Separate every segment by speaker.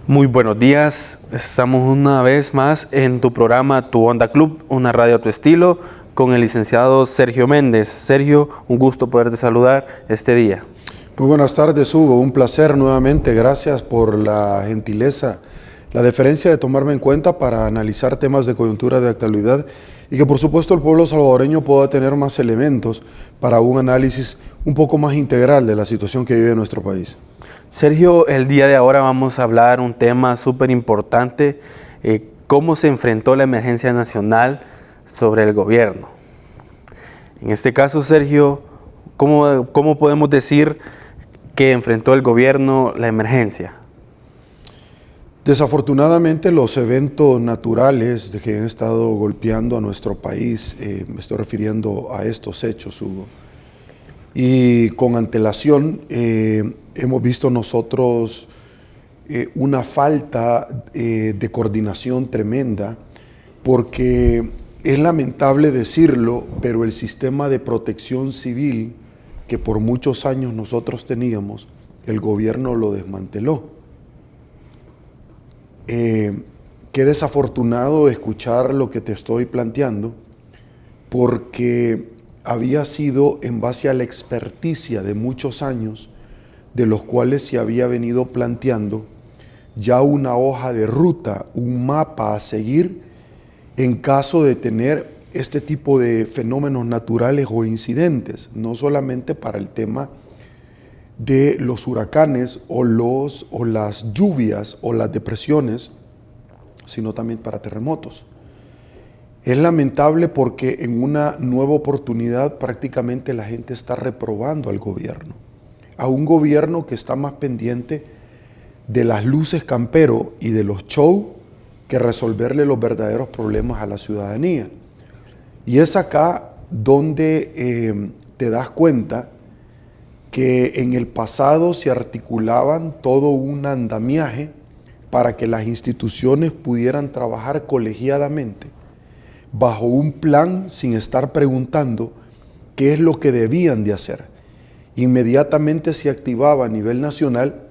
Speaker 1: Muy buenos días, estamos una vez más en tu programa Tu Onda Club, una radio a tu estilo, con el licenciado Sergio Méndez. Sergio, un gusto poderte saludar este día.
Speaker 2: Muy buenas tardes, Hugo, un placer nuevamente, gracias por la gentileza, la deferencia de tomarme en cuenta para analizar temas de coyuntura de actualidad y que por supuesto el pueblo salvadoreño pueda tener más elementos para un análisis un poco más integral de la situación que vive nuestro país.
Speaker 1: Sergio, el día de ahora vamos a hablar un tema súper importante, cómo se enfrentó la emergencia nacional sobre el gobierno. En este caso, Sergio, ¿cómo podemos decir que enfrentó el gobierno la emergencia?
Speaker 2: Desafortunadamente los eventos naturales de que han estado golpeando a nuestro país, me estoy refiriendo a estos hechos, Hugo, y con antelación hemos visto nosotros una falta de coordinación tremenda, porque es lamentable decirlo, pero el sistema de protección civil que por muchos años nosotros teníamos, el gobierno lo desmanteló. Qué desafortunado escuchar lo que te estoy planteando, porque había sido en base a la experticia de muchos años, de los cuales se había venido planteando ya una hoja de ruta, un mapa a seguir en caso de tener este tipo de fenómenos naturales o incidentes, no solamente para el tema de los huracanes o las lluvias o las depresiones, sino también para terremotos. Es lamentable porque en una nueva oportunidad prácticamente la gente está reprobando al gobierno, a un gobierno que está más pendiente de las luces campero y de los shows que resolverle los verdaderos problemas a la ciudadanía. Y es acá donde te das cuenta que en el pasado se articulaban todo un andamiaje para que las instituciones pudieran trabajar colegiadamente bajo un plan sin estar preguntando qué es lo que debían de hacer. Inmediatamente se activaba a nivel nacional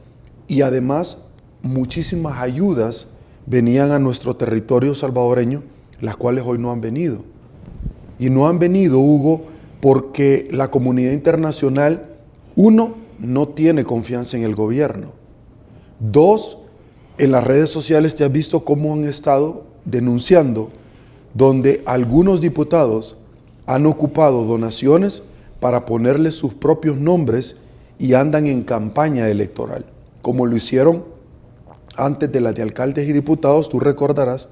Speaker 2: y además muchísimas ayudas venían a nuestro territorio salvadoreño, las cuales hoy no han venido. Y no han venido, Hugo, porque la comunidad internacional, uno, no tiene confianza en el gobierno. Dos, en las redes sociales te has visto cómo han estado denunciando, donde algunos diputados han ocupado donaciones para ponerle sus propios nombres y andan en campaña electoral, como lo hicieron antes de las de alcaldes y diputados. Tú recordarás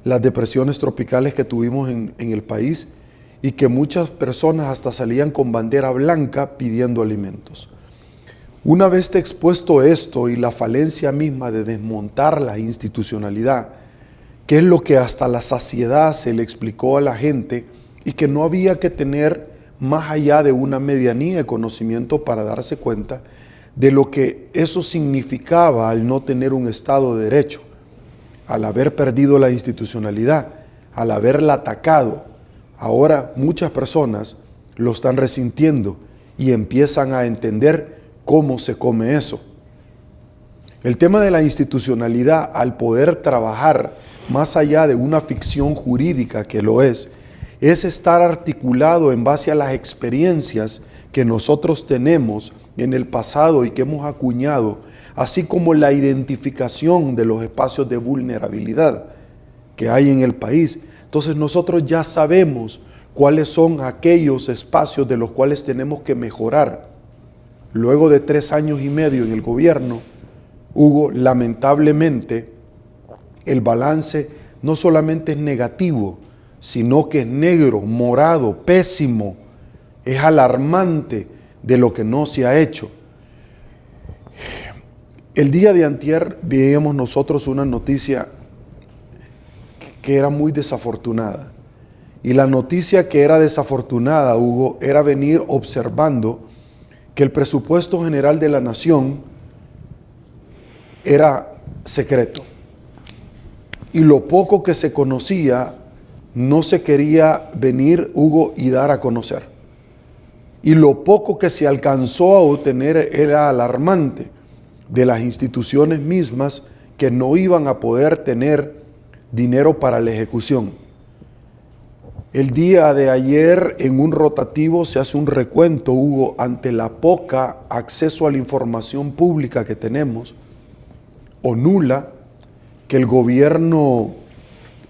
Speaker 2: las depresiones tropicales que tuvimos en el país y que muchas personas hasta salían con bandera blanca pidiendo alimentos. Una vez te expuesto esto y la falencia misma de desmontar la institucionalidad, que es lo que hasta la saciedad se le explicó a la gente y que no había que tener más allá de una medianía de conocimiento para darse cuenta de lo que eso significaba al no tener un Estado de Derecho, al haber perdido la institucionalidad, al haberla atacado. Ahora muchas personas lo están resintiendo y empiezan a entender cómo se come eso. El tema de la institucionalidad, al poder trabajar más allá de una ficción jurídica que lo es estar articulado en base a las experiencias que nosotros tenemos en el pasado y que hemos acuñado, así como la identificación de los espacios de vulnerabilidad que hay en el país. Entonces nosotros ya sabemos cuáles son aquellos espacios de los cuales tenemos que mejorar. Luego de 3 años y medio en el gobierno, Hugo, lamentablemente, el balance no solamente es negativo, sino que es negro, morado, pésimo, es alarmante de lo que no se ha hecho. El día de antier veíamos nosotros una noticia que era muy desafortunada. Y la noticia que era desafortunada, Hugo, era venir observando que el presupuesto general de la nación era secreto. Y lo poco que se conocía no se quería venir, Hugo, y dar a conocer. Y lo poco que se alcanzó a obtener era alarmante de las instituciones mismas que no iban a poder tener dinero para la ejecución. El día de ayer en un rotativo se hace un recuento, Hugo, ante la poca acceso a la información pública que tenemos, o nula, que el gobierno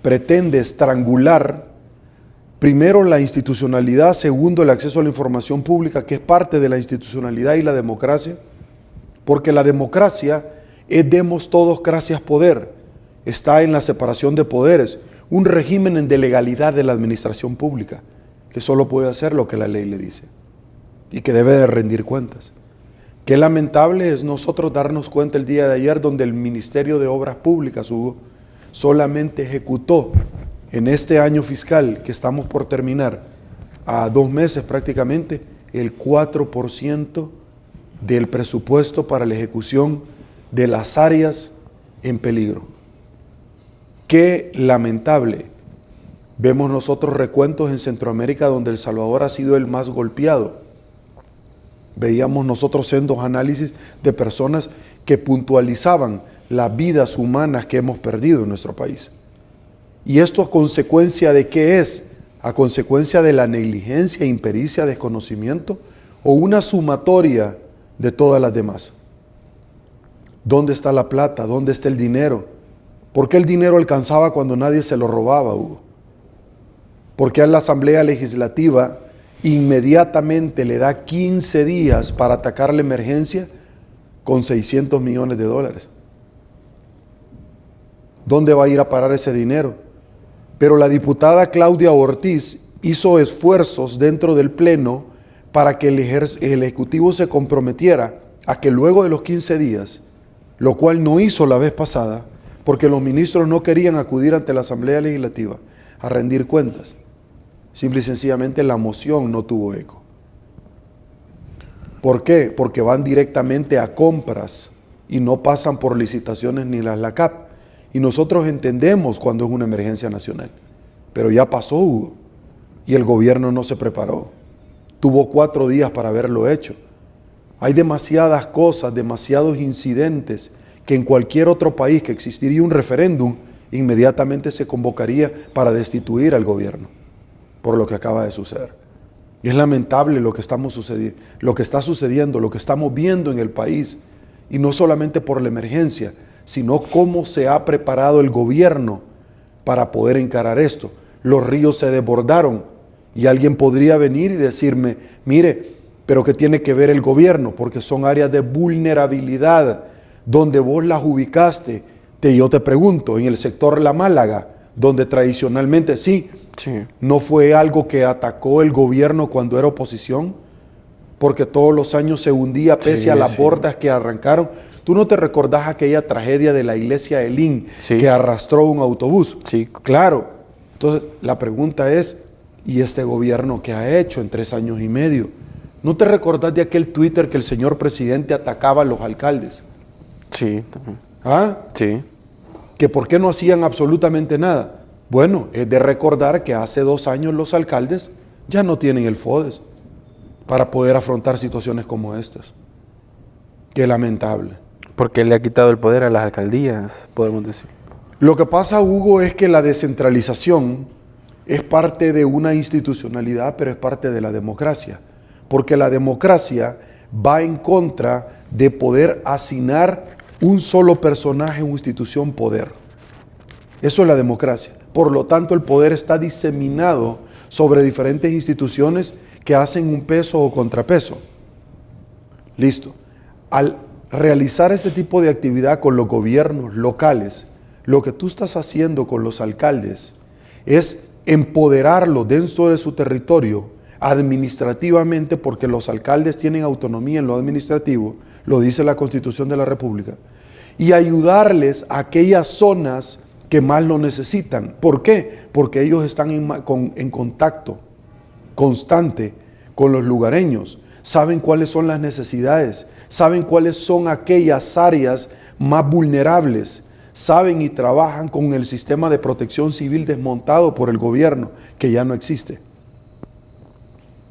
Speaker 2: pretende estrangular, primero la institucionalidad, segundo el acceso a la información pública, que es parte de la institucionalidad y la democracia, porque la democracia es demos todos gracias poder, está en la separación de poderes, un régimen de legalidad de la administración pública, que solo puede hacer lo que la ley le dice y que debe de rendir cuentas. Qué lamentable es nosotros darnos cuenta el día de ayer donde el Ministerio de Obras Públicas, Hugo, solamente ejecutó en este año fiscal que estamos por terminar, a 2 meses prácticamente, el 4% del presupuesto para la ejecución de las áreas en peligro. Qué lamentable. Vemos nosotros recuentos en Centroamérica donde El Salvador ha sido el más golpeado. Veíamos nosotros sendos análisis de personas que puntualizaban las vidas humanas que hemos perdido en nuestro país. ¿Y esto a consecuencia de qué es? ¿A consecuencia de la negligencia, impericia, desconocimiento o una sumatoria de todas las demás? ¿Dónde está la plata? ¿Dónde está el dinero? ¿Por qué el dinero alcanzaba cuando nadie se lo robaba, Hugo? ¿Por qué a la Asamblea Legislativa inmediatamente le da 15 días para atacar la emergencia con 600 millones de dólares? ¿Dónde va a ir a parar ese dinero? Pero la diputada Claudia Ortiz hizo esfuerzos dentro del Pleno para que el Ejecutivo se comprometiera a que luego de los 15 días, lo cual no hizo la vez pasada, porque los ministros no querían acudir ante la Asamblea Legislativa a rendir cuentas. Simple y sencillamente la moción no tuvo eco. ¿Por qué? Porque van directamente a compras y no pasan por licitaciones ni las LACAP. Y nosotros entendemos cuando es una emergencia nacional. Pero ya pasó, Hugo, y el gobierno no se preparó. Tuvo 4 días para haberlo hecho. Hay demasiadas cosas, demasiados incidentes que en cualquier otro país que existiría un referéndum, inmediatamente se convocaría para destituir al gobierno, por lo que acaba de suceder. Y es lamentable lo que está sucediendo, lo que estamos viendo en el país, y no solamente por la emergencia, sino cómo se ha preparado el gobierno para poder encarar esto. Los ríos se desbordaron, y alguien podría venir y decirme, mire, pero ¿qué tiene que ver el gobierno? Porque son áreas de vulnerabilidad, donde vos las ubicaste. Yo te pregunto, en el sector La Málaga, donde tradicionalmente sí, no fue algo que atacó el gobierno cuando era oposición, porque todos los años se hundía pese a las bordas que arrancaron. ¿Tú no te recordás aquella tragedia de la iglesia Elín que arrastró un autobús?
Speaker 1: Sí.
Speaker 2: Claro. Entonces, la pregunta es, ¿y este gobierno qué ha hecho en 3 años y medio? ¿No te recordás de aquel Twitter que el señor presidente atacaba a los alcaldes?
Speaker 1: Sí.
Speaker 2: ¿Ah?
Speaker 1: Sí.
Speaker 2: ¿Que por qué no hacían absolutamente nada? Bueno, es de recordar que hace 2 años los alcaldes ya no tienen el FODES para poder afrontar situaciones como estas. Qué lamentable.
Speaker 1: Porque le ha quitado el poder a las alcaldías, podemos decir.
Speaker 2: Lo que pasa, Hugo, es que la descentralización es parte de una institucionalidad, pero es parte de la democracia. Porque la democracia va en contra de poder asignar un solo personaje o institución poder. Eso es la democracia. Por lo tanto, el poder está diseminado sobre diferentes instituciones que hacen un peso o contrapeso. Listo. Al realizar este tipo de actividad con los gobiernos locales, lo que tú estás haciendo con los alcaldes es empoderarlos dentro de su territorio administrativamente, porque los alcaldes tienen autonomía en lo administrativo, lo dice la Constitución de la República, y ayudarles a aquellas zonas que más lo necesitan. ¿Por qué? Porque ellos están en contacto constante con los lugareños, saben cuáles son las necesidades, saben cuáles son aquellas áreas más vulnerables, saben y trabajan con el sistema de protección civil desmontado por el gobierno, que ya no existe.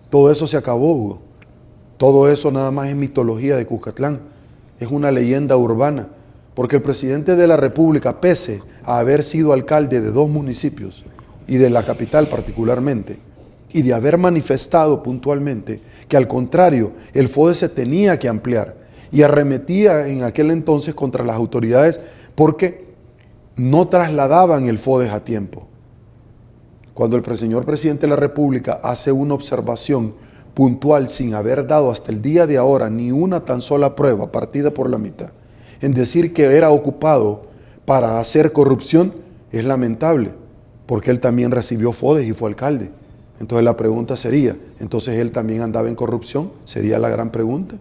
Speaker 2: Todo eso se acabó, Hugo. Todo eso nada más es mitología de Cuscatlán, es una leyenda urbana, porque el presidente de la República, pese a haber sido alcalde de 2 municipios y de la capital particularmente, y de haber manifestado puntualmente que al contrario, el FODES se tenía que ampliar, y arremetía en aquel entonces contra las autoridades porque no trasladaban el FODES a tiempo. Cuando el señor presidente de la República hace una observación puntual sin haber dado hasta el día de ahora ni una tan sola prueba partida por la mitad, en decir que era ocupado para hacer corrupción, es lamentable, porque él también recibió FODES y fue alcalde. Entonces la pregunta sería, ¿entonces él también andaba en corrupción? Sería la gran pregunta.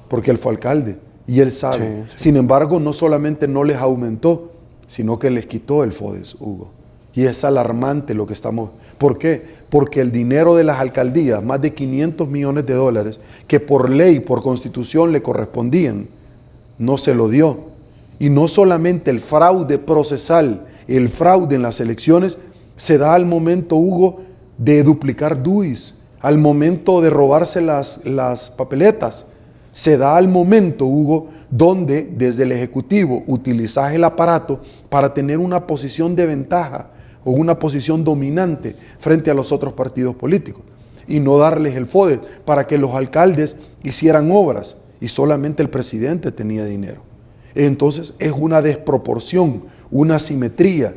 Speaker 2: Porque él fue alcalde y él sabe. Sí. Sin embargo, no solamente no les aumentó, sino que les quitó el FODES, Hugo. Y es alarmante lo que estamos... ¿Por qué? Porque el dinero de las alcaldías, más de 500 millones de dólares, que por ley, por constitución le correspondían, no se lo dio. Y no solamente el fraude procesal, el fraude en las elecciones, se da al momento, Hugo, de duplicar DUIs, al momento de robarse las papeletas. Se da al momento, Hugo, donde desde el Ejecutivo utilizas el aparato para tener una posición de ventaja o una posición dominante frente a los otros partidos políticos y no darles el FODES para que los alcaldes hicieran obras y solamente el presidente tenía dinero. Entonces es una desproporción, una asimetría,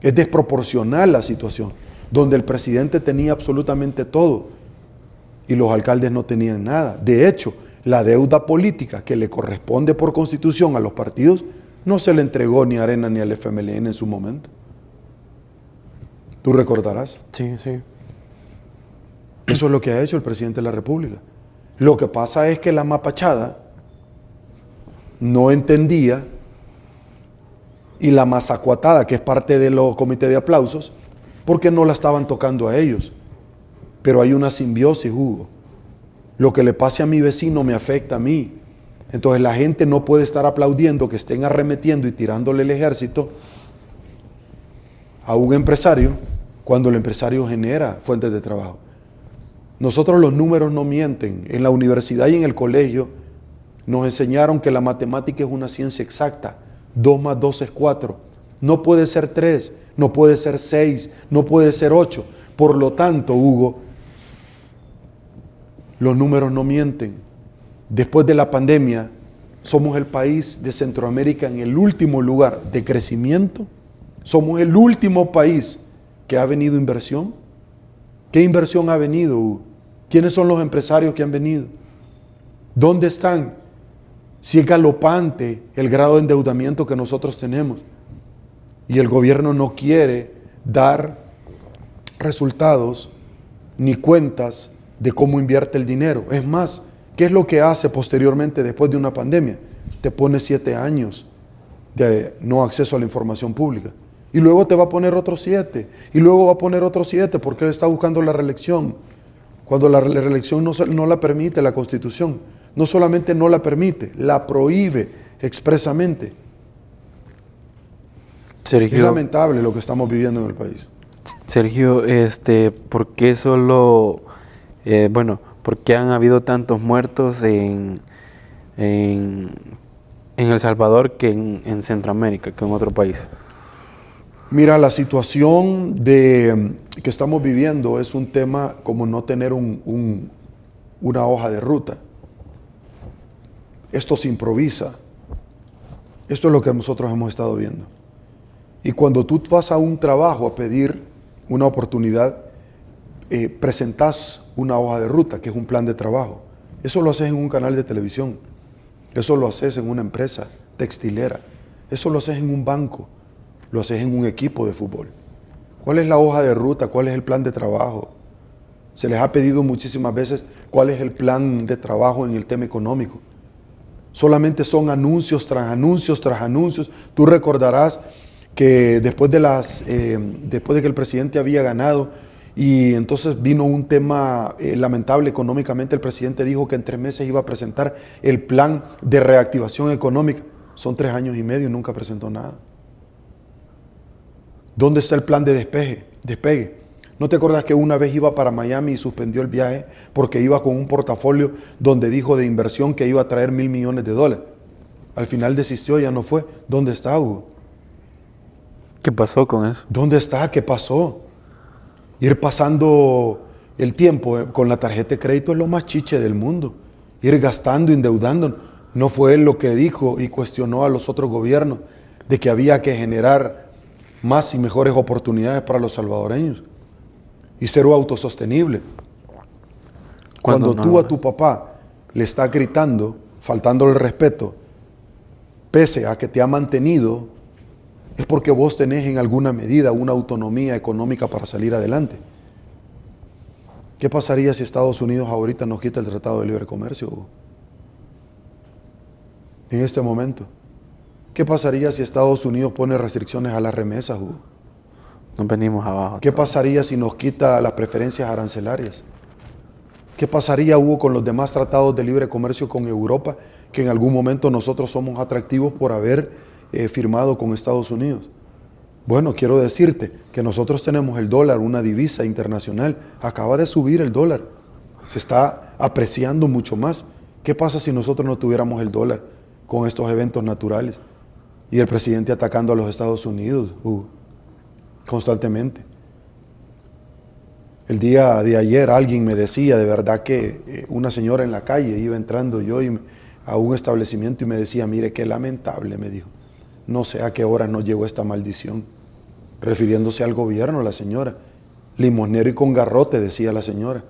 Speaker 2: es desproporcional la situación, donde el presidente tenía absolutamente todo y los alcaldes no tenían nada. De hecho, la deuda política que le corresponde por constitución a los partidos no se le entregó ni a Arena ni al FMLN en su momento. ¿Tú recordarás?
Speaker 1: Sí, sí.
Speaker 2: Eso es lo que ha hecho el presidente de la República. Lo que pasa es que la mapachada no entendía y la mazacuatada, que es parte de los comités de aplausos, porque no la estaban tocando a ellos. Pero hay una simbiosis, Hugo. Lo que le pase a mi vecino me afecta a mí. Entonces la gente no puede estar aplaudiendo que estén arremetiendo y tirándole el ejército a un empresario cuando el empresario genera fuentes de trabajo. Nosotros los números no mienten. En la universidad y en el colegio nos enseñaron que la matemática es una ciencia exacta. 2 más 2 es 4. No puede ser 3, no puede ser 6, no puede ser 8. Por lo tanto, Hugo, los números no mienten. Después de la pandemia, somos el país de Centroamérica en el último lugar de crecimiento. Somos el último país que ha venido inversión. ¿Qué inversión ha venido, Hugo? ¿Quiénes son los empresarios que han venido? ¿Dónde están? Si es galopante el grado de endeudamiento que nosotros tenemos y el gobierno no quiere dar resultados ni cuentas de cómo invierte el dinero. Es más, ¿qué es lo que hace posteriormente después de una pandemia? Te pone 7 años de no acceso a la información pública. Y luego te va a poner otros 7. Y luego va a poner otros 7 porque él está buscando la reelección. Cuando la reelección no la permite la Constitución. No solamente no la permite, la prohíbe expresamente.
Speaker 1: Sergio,
Speaker 2: es lamentable lo que estamos viviendo en el país.
Speaker 1: Sergio, ¿por qué solo... ¿por qué han habido tantos muertos en El Salvador que en Centroamérica, que en otro país?
Speaker 2: Mira, la situación que estamos viviendo es un tema como no tener una hoja de ruta. Esto se improvisa. Esto es lo que nosotros hemos estado viendo. Y cuando tú vas a un trabajo a pedir una oportunidad, presentas una hoja de ruta, que es un plan de trabajo. Eso lo haces en un canal de televisión. Eso lo haces en una empresa textilera. Eso lo haces en un banco. Lo haces en un equipo de fútbol. ¿Cuál es la hoja de ruta? ¿Cuál es el plan de trabajo? Se les ha pedido muchísimas veces cuál es el plan de trabajo en el tema económico. Solamente son anuncios tras anuncios tras anuncios. Tú recordarás que después de que el presidente había ganado y entonces vino un tema lamentable económicamente, el presidente dijo que en 3 meses iba a presentar el plan de reactivación económica. Son 3 años y medio y nunca presentó nada. ¿Dónde está el plan de despegue? ¿No te acuerdas que una vez iba para Miami y suspendió el viaje porque iba con un portafolio donde dijo de inversión que iba a traer $1.000 millones? Al final desistió, ya no fue. ¿Dónde está, Hugo?
Speaker 1: ¿Qué pasó con eso?
Speaker 2: ¿Dónde está? ¿Qué pasó? Ir pasando el tiempo con la tarjeta de crédito es lo más chiche del mundo. Ir gastando, endeudando. No fue él lo que dijo y cuestionó a los otros gobiernos de que había que generar más y mejores oportunidades para los salvadoreños y ser autosostenible. Cuando tú a tu papá le estás gritando, faltándole el respeto, pese a que te ha mantenido, es porque vos tenés en alguna medida una autonomía económica para salir adelante. ¿Qué pasaría si Estados Unidos ahorita nos quita el Tratado de Libre Comercio, Hugo? En este momento. ¿Qué pasaría si Estados Unidos pone restricciones a las remesas, Hugo?
Speaker 1: Nos venimos abajo.
Speaker 2: ¿Qué pasaría si nos quita las preferencias arancelarias? ¿Qué pasaría, Hugo, con los demás tratados de libre comercio con Europa, que en algún momento nosotros somos atractivos por haber firmado con Estados Unidos? Bueno, quiero decirte que nosotros tenemos el dólar, una divisa internacional. Acaba de subir el dólar. Se está apreciando mucho más. ¿Qué pasa si nosotros no tuviéramos el dólar con estos eventos naturales? Y el presidente atacando a los Estados Unidos, constantemente. El día de ayer alguien me decía, de verdad que una señora en la calle, iba entrando yo a un establecimiento y me decía, mire qué lamentable, me dijo. No sé a qué hora nos llegó esta maldición. Refiriéndose al gobierno, la señora. Limosnero y con garrote, decía la señora.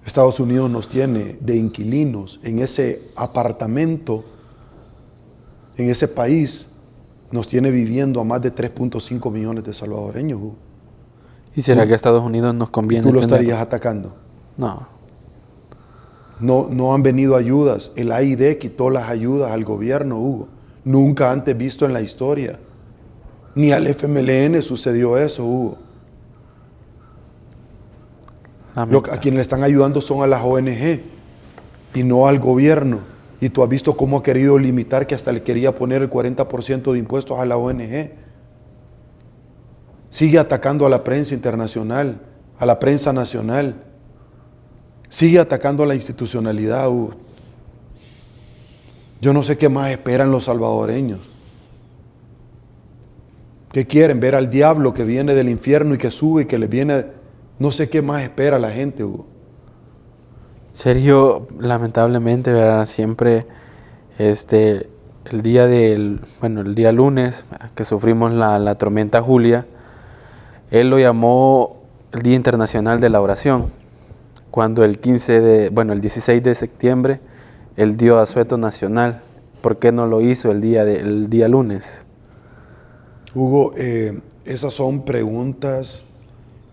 Speaker 2: Estados Unidos nos tiene de inquilinos en ese apartamento, en ese país, nos tiene viviendo a más de 3.5 millones de salvadoreños.
Speaker 1: ¿Y será que a Estados Unidos nos conviene?
Speaker 2: ¿Tú lo estarías atacando?
Speaker 1: No.
Speaker 2: No han venido ayudas. El AID quitó las ayudas al gobierno, Hugo. Nunca antes visto en la historia. Ni al FMLN sucedió eso, Hugo. A quienes le están ayudando son a las ONG y no al gobierno. Y tú has visto cómo ha querido limitar, que hasta le quería poner el 40% de impuestos a la ONG. Sigue atacando a la prensa internacional, a la prensa nacional. Sigue atacando a la institucionalidad, Hugo. Yo no sé qué más esperan los salvadoreños. ¿Qué quieren? Ver al diablo que viene del infierno y que sube y que les viene... No sé qué más espera la gente, Hugo.
Speaker 1: Sergio, lamentablemente, ¿verdad? Siempre el día lunes que sufrimos la tormenta Julia, él lo llamó el Día Internacional de la Oración, cuando el 16 de septiembre él dio asueto nacional. ¿Por qué no lo hizo el día lunes?
Speaker 2: Hugo, esas son preguntas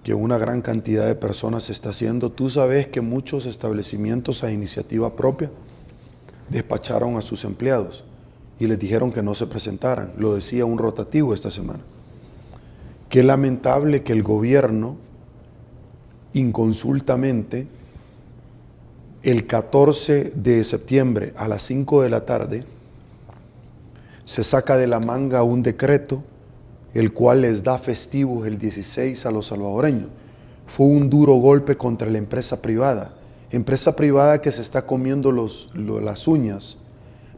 Speaker 2: que una gran cantidad de personas se está haciendo. Tú sabes que muchos establecimientos a iniciativa propia despacharon a sus empleados y les dijeron que no se presentaran. Lo decía un rotativo esta semana. Qué lamentable que el gobierno, inconsultamente, el 14 de septiembre a las 5 de la tarde, se saca de la manga un decreto el cual les da festivos el 16 a los salvadoreños. Fue un duro golpe contra la empresa privada que se está comiendo las uñas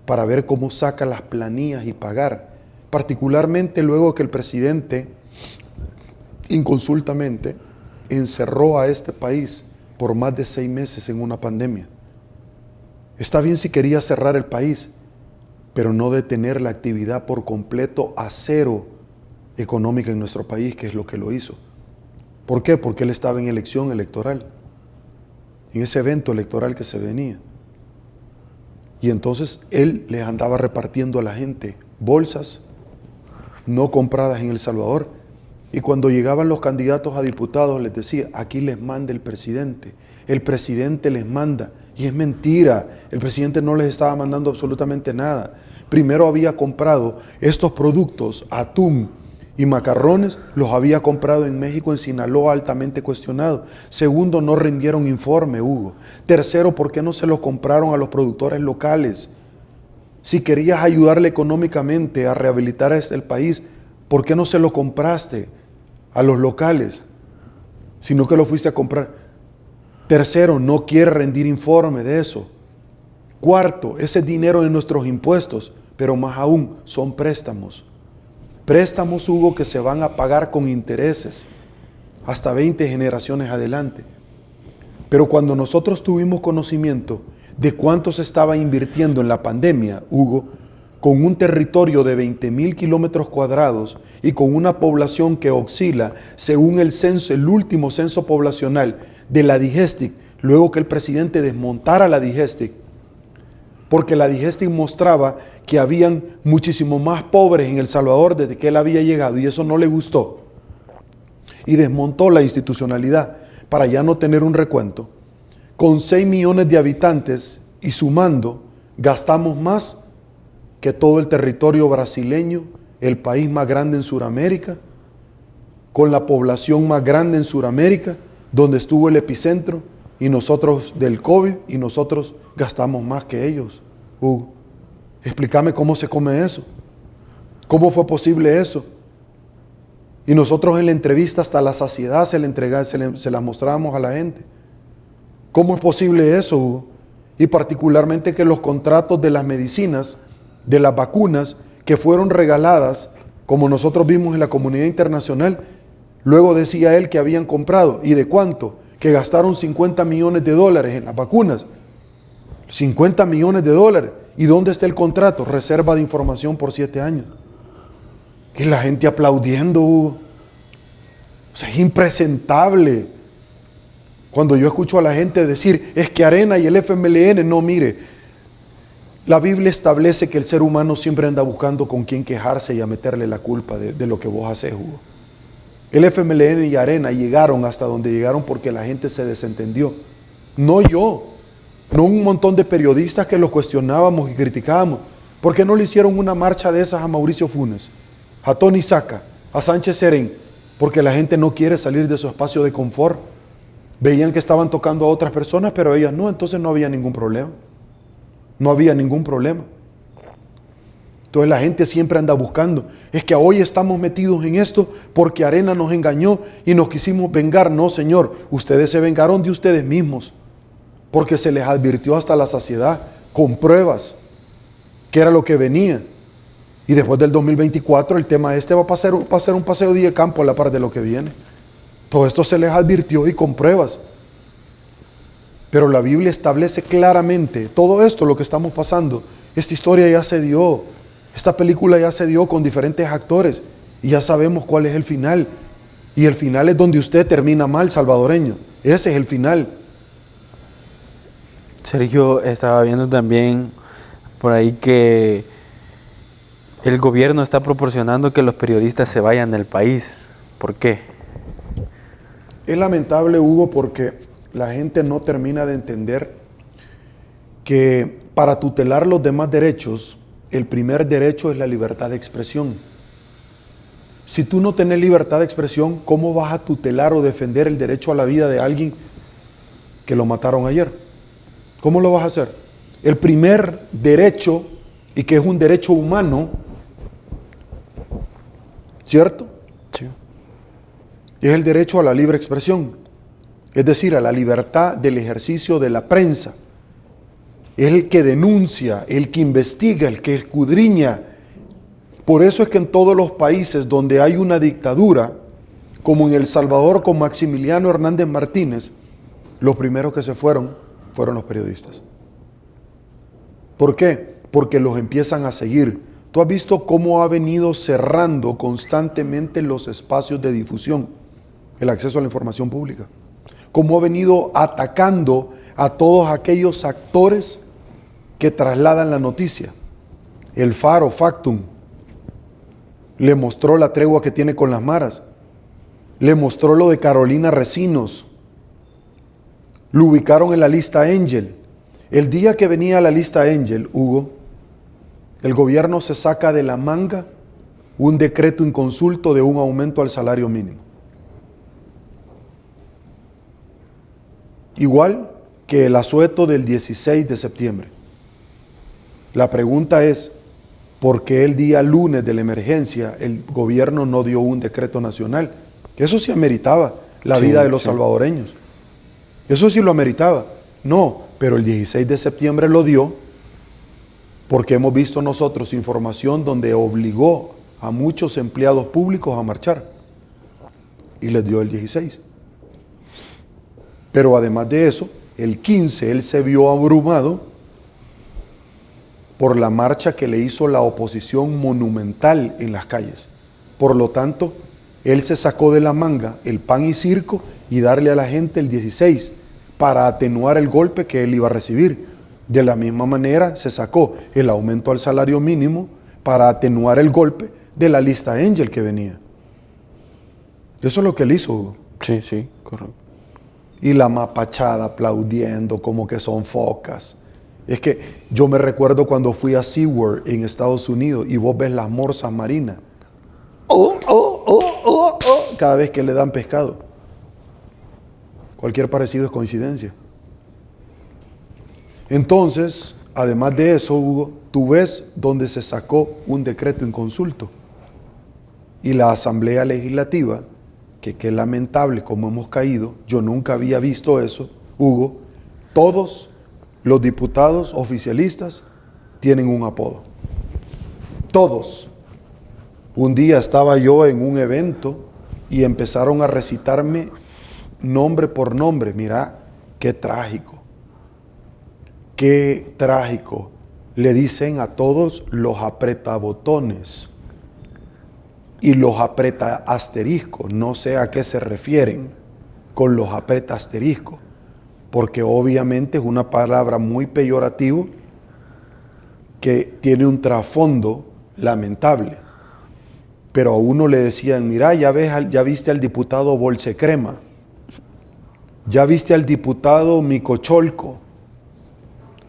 Speaker 2: para ver cómo saca las planillas y pagar, particularmente luego que el presidente inconsultamente encerró a este país por más de 6 meses en una pandemia. Está bien si quería cerrar el país, pero no detener la actividad por completo a cero económica en nuestro país, que es lo que lo hizo. ¿Por qué? Porque él estaba en elección electoral, en ese evento electoral que se venía. Y entonces él les andaba repartiendo a la gente bolsas no compradas en El Salvador. Y cuando llegaban los candidatos a diputados les decía, aquí les manda el presidente les manda. Y es mentira, el presidente no les estaba mandando absolutamente nada. Primero había comprado estos productos, atún y macarrones, los había comprado en México, en Sinaloa, altamente cuestionado. Segundo, no rindieron informe, Hugo. Tercero, ¿por qué no se los compraron a los productores locales? Si querías ayudarle económicamente a rehabilitar el país, ¿por qué no se lo compraste a los locales? Sino que lo fuiste a comprar. Tercero, no quiere rendir informe de eso. Cuarto, ese dinero de nuestros impuestos, pero más aún son préstamos. Préstamos, Hugo, que se van a pagar con intereses hasta 20 generaciones adelante. Pero cuando nosotros tuvimos conocimiento de cuánto se estaba invirtiendo en la pandemia, Hugo, con un territorio de 20,000 kilómetros cuadrados y con una población que oscila, según el censo, el último censo poblacional de la DIGESTIC, luego que el presidente desmontara la DIGESTIC, porque la DIGESTIC mostraba que habían muchísimo más pobres en El Salvador desde que él había llegado, y eso no le gustó. Y desmontó la institucionalidad para ya no tener un recuento. Con 6 millones de habitantes y sumando, gastamos más que todo el territorio brasileño, el país más grande en Sudamérica, con la población más grande en Sudamérica, donde estuvo el epicentro, y nosotros del COVID, y nosotros gastamos más que ellos. Hugo, explícame cómo se come eso. ¿Cómo fue posible eso? Y nosotros en la entrevista hasta la saciedad se la mostrábamos a la gente. ¿Cómo es posible eso, Hugo? Y particularmente que los contratos de las medicinas, de las vacunas que fueron regaladas, como nosotros vimos en la comunidad internacional, luego decía él que habían comprado. ¿Y de cuánto? Que gastaron 50 millones de dólares en las vacunas. 50 millones de dólares. ¿Y dónde está el contrato? Reserva de información por 7 años. Y la gente aplaudiendo, Hugo. O sea, es impresentable. Cuando yo escucho a la gente decir, es que Arena y el FMLN, no, mire, la Biblia establece que el ser humano siempre anda buscando con quién quejarse y a meterle la culpa de lo que vos haces, Hugo. El FMLN y Arena llegaron hasta donde llegaron porque la gente se desentendió. No yo, no un montón de periodistas que los cuestionábamos y criticábamos. ¿Por qué no le hicieron una marcha de esas a Mauricio Funes, a Tony Saca, a Sánchez Serén? Porque la gente no quiere salir de su espacio de confort. Veían que estaban tocando a otras personas, pero ellas no, entonces no había ningún problema. No había ningún problema. Entonces la gente siempre anda buscando. Es que hoy estamos metidos en esto porque Arena nos engañó y nos quisimos vengar. No, señor, ustedes se vengaron de ustedes mismos. Porque se les advirtió hasta la saciedad, con pruebas, que era lo que venía. Y después del 2024 el tema va a pasar un paseo de campo a la par de lo que viene. Todo esto se les advirtió y con pruebas. Pero la Biblia establece claramente todo esto, lo que estamos pasando. Esta historia ya se dio, esta película ya se dio con diferentes actores y ya sabemos cuál es el final. Y el final es donde usted termina mal, salvadoreño. Ese es el final.
Speaker 1: Sergio, estaba viendo también por ahí que el gobierno está proporcionando que los periodistas se vayan del país. ¿Por qué?
Speaker 2: Es lamentable, Hugo, porque la gente no termina de entender que para tutelar los demás derechos, el primer derecho es la libertad de expresión. Si tú no tenés libertad de expresión, ¿cómo vas a tutelar o defender el derecho a la vida de alguien que lo mataron ayer? ¿Cómo lo vas a hacer? El primer derecho, y que es un derecho humano, ¿cierto?
Speaker 1: Sí.
Speaker 2: Es el derecho a la libre expresión. Es decir, a la libertad del ejercicio de la prensa. Es el que denuncia, el que investiga, el que escudriña. Por eso es que en todos los países donde hay una dictadura, como en El Salvador con Maximiliano Hernández Martínez, los primeros que se fueron los periodistas. ¿Por qué? Porque los empiezan a seguir. Tú has visto cómo ha venido cerrando constantemente los espacios de difusión, el acceso a la información pública. Cómo ha venido atacando a todos aquellos actores que trasladan la noticia. El Faro, Factum, le mostró la tregua que tiene con las maras. Le mostró lo de Carolina Recinos. Lo ubicaron en la lista Angel. El día que venía la lista Angel, Hugo, el gobierno se saca de la manga un decreto inconsulto de un aumento al salario mínimo. Igual que el asueto del 16 de septiembre. La pregunta es, ¿por qué el día lunes de la emergencia el gobierno no dio un decreto nacional? Eso sí ameritaba la vida de los salvadoreños. Eso sí lo ameritaba. No, pero el 16 de septiembre lo dio porque hemos visto nosotros información donde obligó a muchos empleados públicos a marchar y les dio el 16. Pero además de eso, el 15 él se vio abrumado por la marcha que le hizo la oposición monumental en las calles. Por lo tanto, él se sacó de la manga el pan y circo y darle a la gente el 16 para atenuar el golpe que él iba a recibir. De la misma manera se sacó el aumento al salario mínimo para atenuar el golpe de la lista Angel que venía. Eso es lo que él hizo, Hugo.
Speaker 1: Sí, sí, correcto.
Speaker 2: Y la mapachada aplaudiendo como que son focas. Es que yo me recuerdo cuando fui a SeaWorld en Estados Unidos y vos ves las morsas marinas. Cada vez que le dan pescado. Cualquier parecido es coincidencia. Entonces, además de eso, Hugo, tú ves donde se sacó un decreto inconsulto. Y la Asamblea Legislativa, que qué lamentable como hemos caído, yo nunca había visto eso, Hugo, todos los diputados oficialistas tienen un apodo. Todos. Un día estaba yo en un evento y empezaron a recitarme nombre por nombre. Mira, qué trágico. Qué trágico. Le dicen a todos los apretabotones y los aprieta asteriscos. No sé a qué se refieren con los aprieta asteriscos, porque obviamente es una palabra muy peyorativa que tiene un trasfondo lamentable. Pero a uno le decían, mira, ya viste al diputado Bolsecrema, ya viste al diputado Micocholco,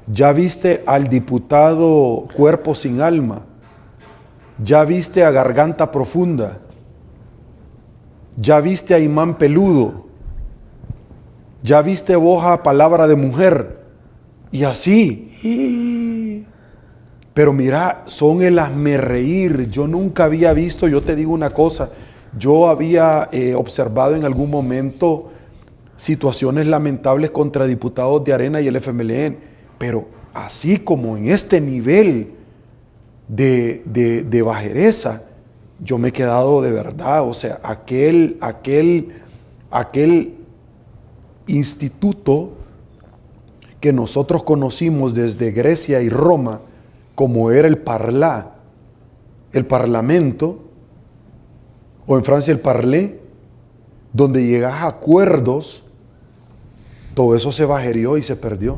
Speaker 2: ya viste al diputado Cuerpo sin Alma, ya viste a Garganta Profunda, ya viste a Imán Peludo, ya viste vos a Palabra de Mujer, y así. Pero mira, son el hazmerreír. Yo nunca había visto, yo te digo una cosa, yo había observado en algún momento situaciones lamentables contra diputados de Arena y el FMLN, pero así como en este nivel de bajereza, yo me he quedado de verdad, o sea, aquel instituto que nosotros conocimos desde Grecia y Roma, como era el parlamento, o en Francia el parlé, donde llegas a acuerdos, todo eso se bajerió y se perdió.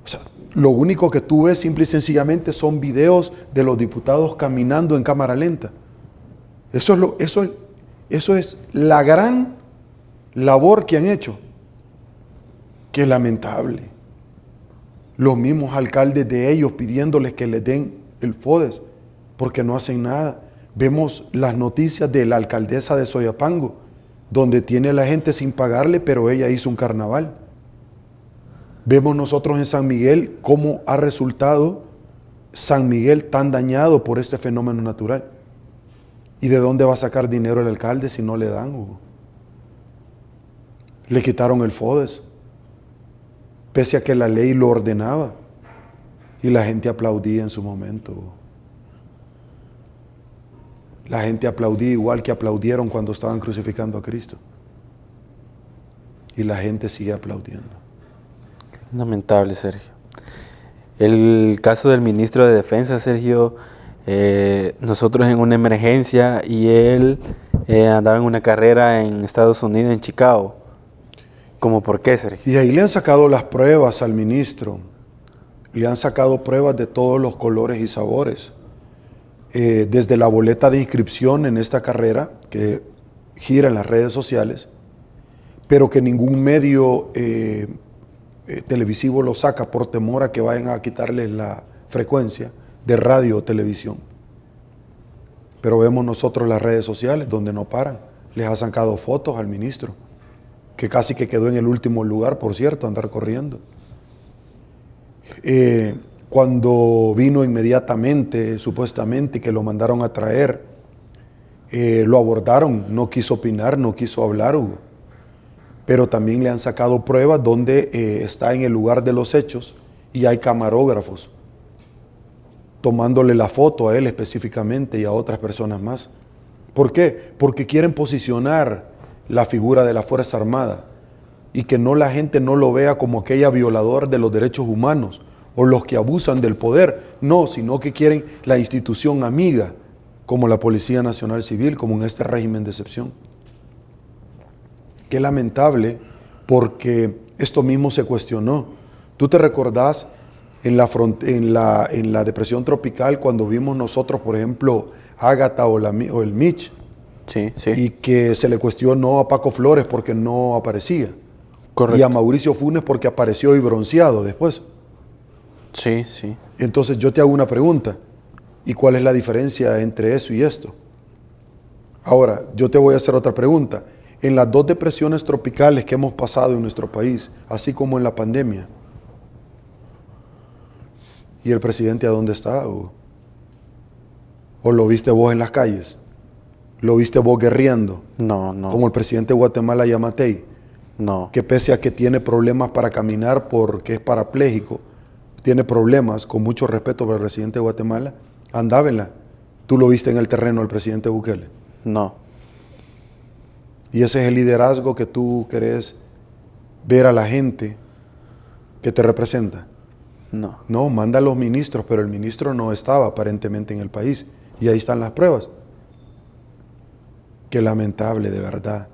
Speaker 2: O sea, lo único que tú ves simple y sencillamente son videos de los diputados caminando en cámara lenta. Eso es la gran labor que han hecho. Qué lamentable. Los mismos alcaldes de ellos pidiéndoles que les den el FODES, porque no hacen nada. Vemos las noticias de la alcaldesa de Soyapango, donde tiene a la gente sin pagarle, pero ella hizo un carnaval. Vemos nosotros en San Miguel cómo ha resultado San Miguel tan dañado por este fenómeno natural. ¿Y de dónde va a sacar dinero el alcalde si no le dan, Hugo? Le quitaron el FODES, pese a que la ley lo ordenaba, y la gente aplaudía en su momento. La gente aplaudía igual que aplaudieron cuando estaban crucificando a Cristo. Y la gente sigue aplaudiendo.
Speaker 1: Lamentable, Sergio. El caso del ministro de Defensa, Sergio, nosotros en una emergencia y él andaba en una carrera en Estados Unidos, en Chicago. ¿Cómo por qué, Sergio?
Speaker 2: Y ahí le han sacado las pruebas al ministro. Le han sacado pruebas de todos los colores y sabores. Desde la boleta de inscripción en esta carrera, que gira en las redes sociales, pero que ningún medio televisivo lo saca por temor a que vayan a quitarle la frecuencia de radio o televisión. Pero vemos nosotros las redes sociales donde no paran. Les ha sacado fotos al ministro, que casi que quedó en el último lugar, por cierto, andar corriendo. Cuando vino inmediatamente, supuestamente, que lo mandaron a traer, lo abordaron, no quiso opinar, no quiso hablar, Hugo. Pero también le han sacado pruebas donde está en el lugar de los hechos y hay camarógrafos. tomándole la foto a él específicamente y a otras personas más. ¿Por qué? Porque quieren posicionar la figura de la Fuerza Armada y que no la gente no lo vea como aquella violador de los derechos humanos o los que abusan del poder. No, sino que quieren la institución amiga, como la Policía Nacional Civil, como en este régimen de excepción. Qué lamentable, porque esto mismo se cuestionó. ¿Tú te recordás en la depresión tropical cuando vimos nosotros, por ejemplo, Ágata o el Mitch?
Speaker 1: Sí, sí.
Speaker 2: Y que se le cuestionó a Paco Flores porque no aparecía.
Speaker 1: Correcto.
Speaker 2: Y a Mauricio Funes porque apareció y bronceado después.
Speaker 1: Sí, sí.
Speaker 2: Entonces yo te hago una pregunta. ¿Y cuál es la diferencia entre eso y esto? Ahora, yo te voy a hacer otra pregunta. En las dos depresiones tropicales que hemos pasado en nuestro país, así como en la pandemia, ¿y el presidente a dónde está? ¿O lo viste vos en las calles? ¿Lo viste vos guerreando?
Speaker 1: No, no.
Speaker 2: Como el presidente de Guatemala, Yamatei,
Speaker 1: No.
Speaker 2: que pese a que tiene problemas para caminar porque es parapléjico, tiene problemas, con mucho respeto para el presidente de Guatemala, andábenla. ¿Tú lo viste en el terreno del presidente Bukele?
Speaker 1: No.
Speaker 2: Y ese es el liderazgo que tú querés ver a la gente que te representa.
Speaker 1: No.
Speaker 2: No, manda a los ministros, pero el ministro no estaba aparentemente en el país. Y ahí están las pruebas. Qué lamentable, de verdad.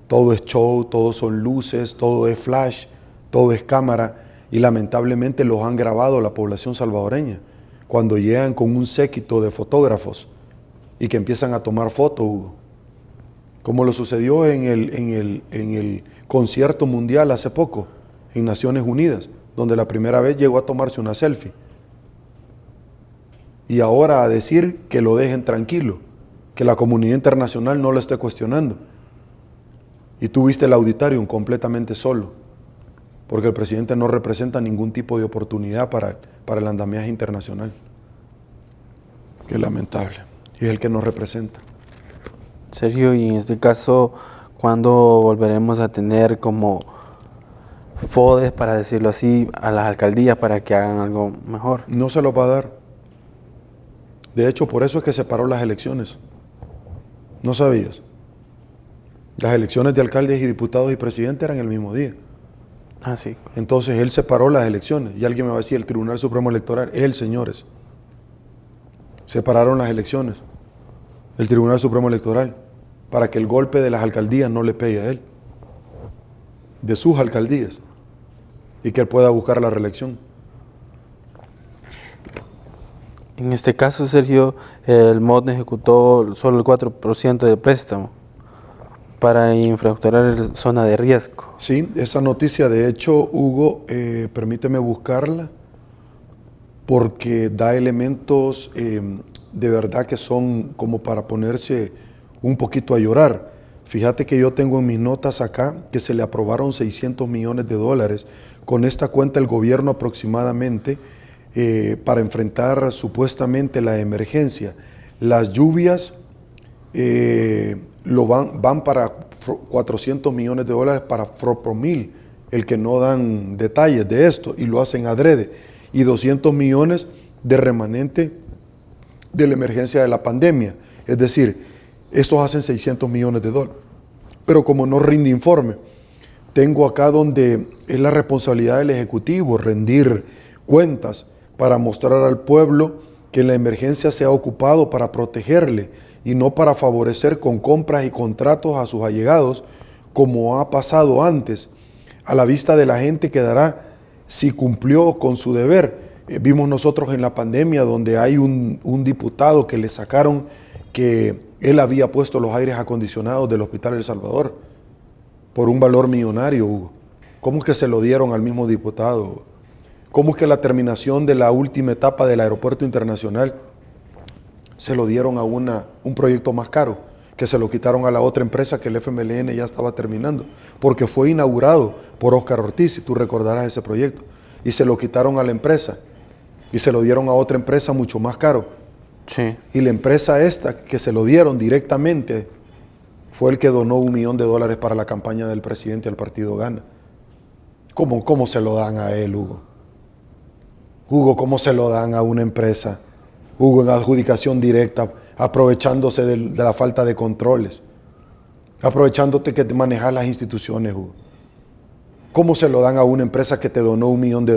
Speaker 2: Todo es show, todo son luces, todo es flash, todo es cámara. Y lamentablemente los han grabado la población salvadoreña. Cuando llegan con un séquito de fotógrafos y que empiezan a tomar fotos, Hugo. Como lo sucedió en el concierto mundial hace poco, en Naciones Unidas, donde la primera vez llegó a tomarse una selfie. Y ahora a decir que lo dejen tranquilo, que la comunidad internacional no lo esté cuestionando. Y tú viste el auditorium completamente solo, porque el presidente no representa ningún tipo de oportunidad para el andamiaje internacional. Qué lamentable. Y es el que nos representa.
Speaker 1: Sergio, y en este caso, ¿cuándo volveremos a tener como FODES, para decirlo así, a las alcaldías para que hagan algo mejor?
Speaker 2: No se lo va a dar. De hecho, por eso es que se paró las elecciones. ¿No sabías? Las elecciones de alcaldes y diputados y presidentes eran el mismo día.
Speaker 1: Ah, sí.
Speaker 2: Entonces él separó las elecciones. Y alguien me va a decir, el Tribunal Supremo Electoral, él, señores. Separaron las elecciones. El Tribunal Supremo Electoral, para que el golpe de las alcaldías no le pegue a él, de sus alcaldías, y que él pueda buscar la reelección.
Speaker 1: En este caso, Sergio, el MOD ejecutó solo el 4% de préstamo para infraestructurar la zona de riesgo.
Speaker 2: Sí, esa noticia, de hecho, Hugo, permíteme buscarla, porque da elementos de verdad que son como para ponerse un poquito a llorar. Fíjate que yo tengo en mis notas acá que se le aprobaron 600 millones de dólares. Con esta cuenta el gobierno aproximadamente para enfrentar supuestamente la emergencia. Las lluvias van para 400 millones de dólares para Fropomil, el que no dan detalles de esto y lo hacen adrede, y 200 millones de remanente de la emergencia de la pandemia. Es decir, estos hacen 600 millones de dólares. Pero como no rinde informe, tengo acá donde es la responsabilidad del Ejecutivo rendir cuentas para mostrar al pueblo que la emergencia se ha ocupado para protegerle y no para favorecer con compras y contratos a sus allegados, como ha pasado antes. A la vista de la gente quedará si cumplió con su deber. Vimos nosotros en la pandemia donde hay un diputado que le sacaron que él había puesto los aires acondicionados del Hospital El Salvador por un valor millonario, Hugo. ¿Cómo es que se lo dieron al mismo diputado? ¿Cómo es que la terminación de la última etapa del aeropuerto internacional se lo dieron a un proyecto más caro, que se lo quitaron a la otra empresa que el FMLN ya estaba terminando? Porque fue inaugurado por Óscar Ortiz, si tú recordarás ese proyecto, y se lo quitaron a la empresa y se lo dieron a otra empresa mucho más caro.
Speaker 1: Sí.
Speaker 2: Y la empresa esta que se lo dieron directamente fue el que donó $1 millón para la campaña del presidente al partido Gana. ¿Cómo se lo dan a él, Hugo? Hugo, ¿cómo se lo dan a una empresa Hugo, en adjudicación directa, aprovechándose de la falta de controles, aprovechándote que te manejas las instituciones, Hugo. ¿Cómo se lo dan a una empresa que te donó $1 millón?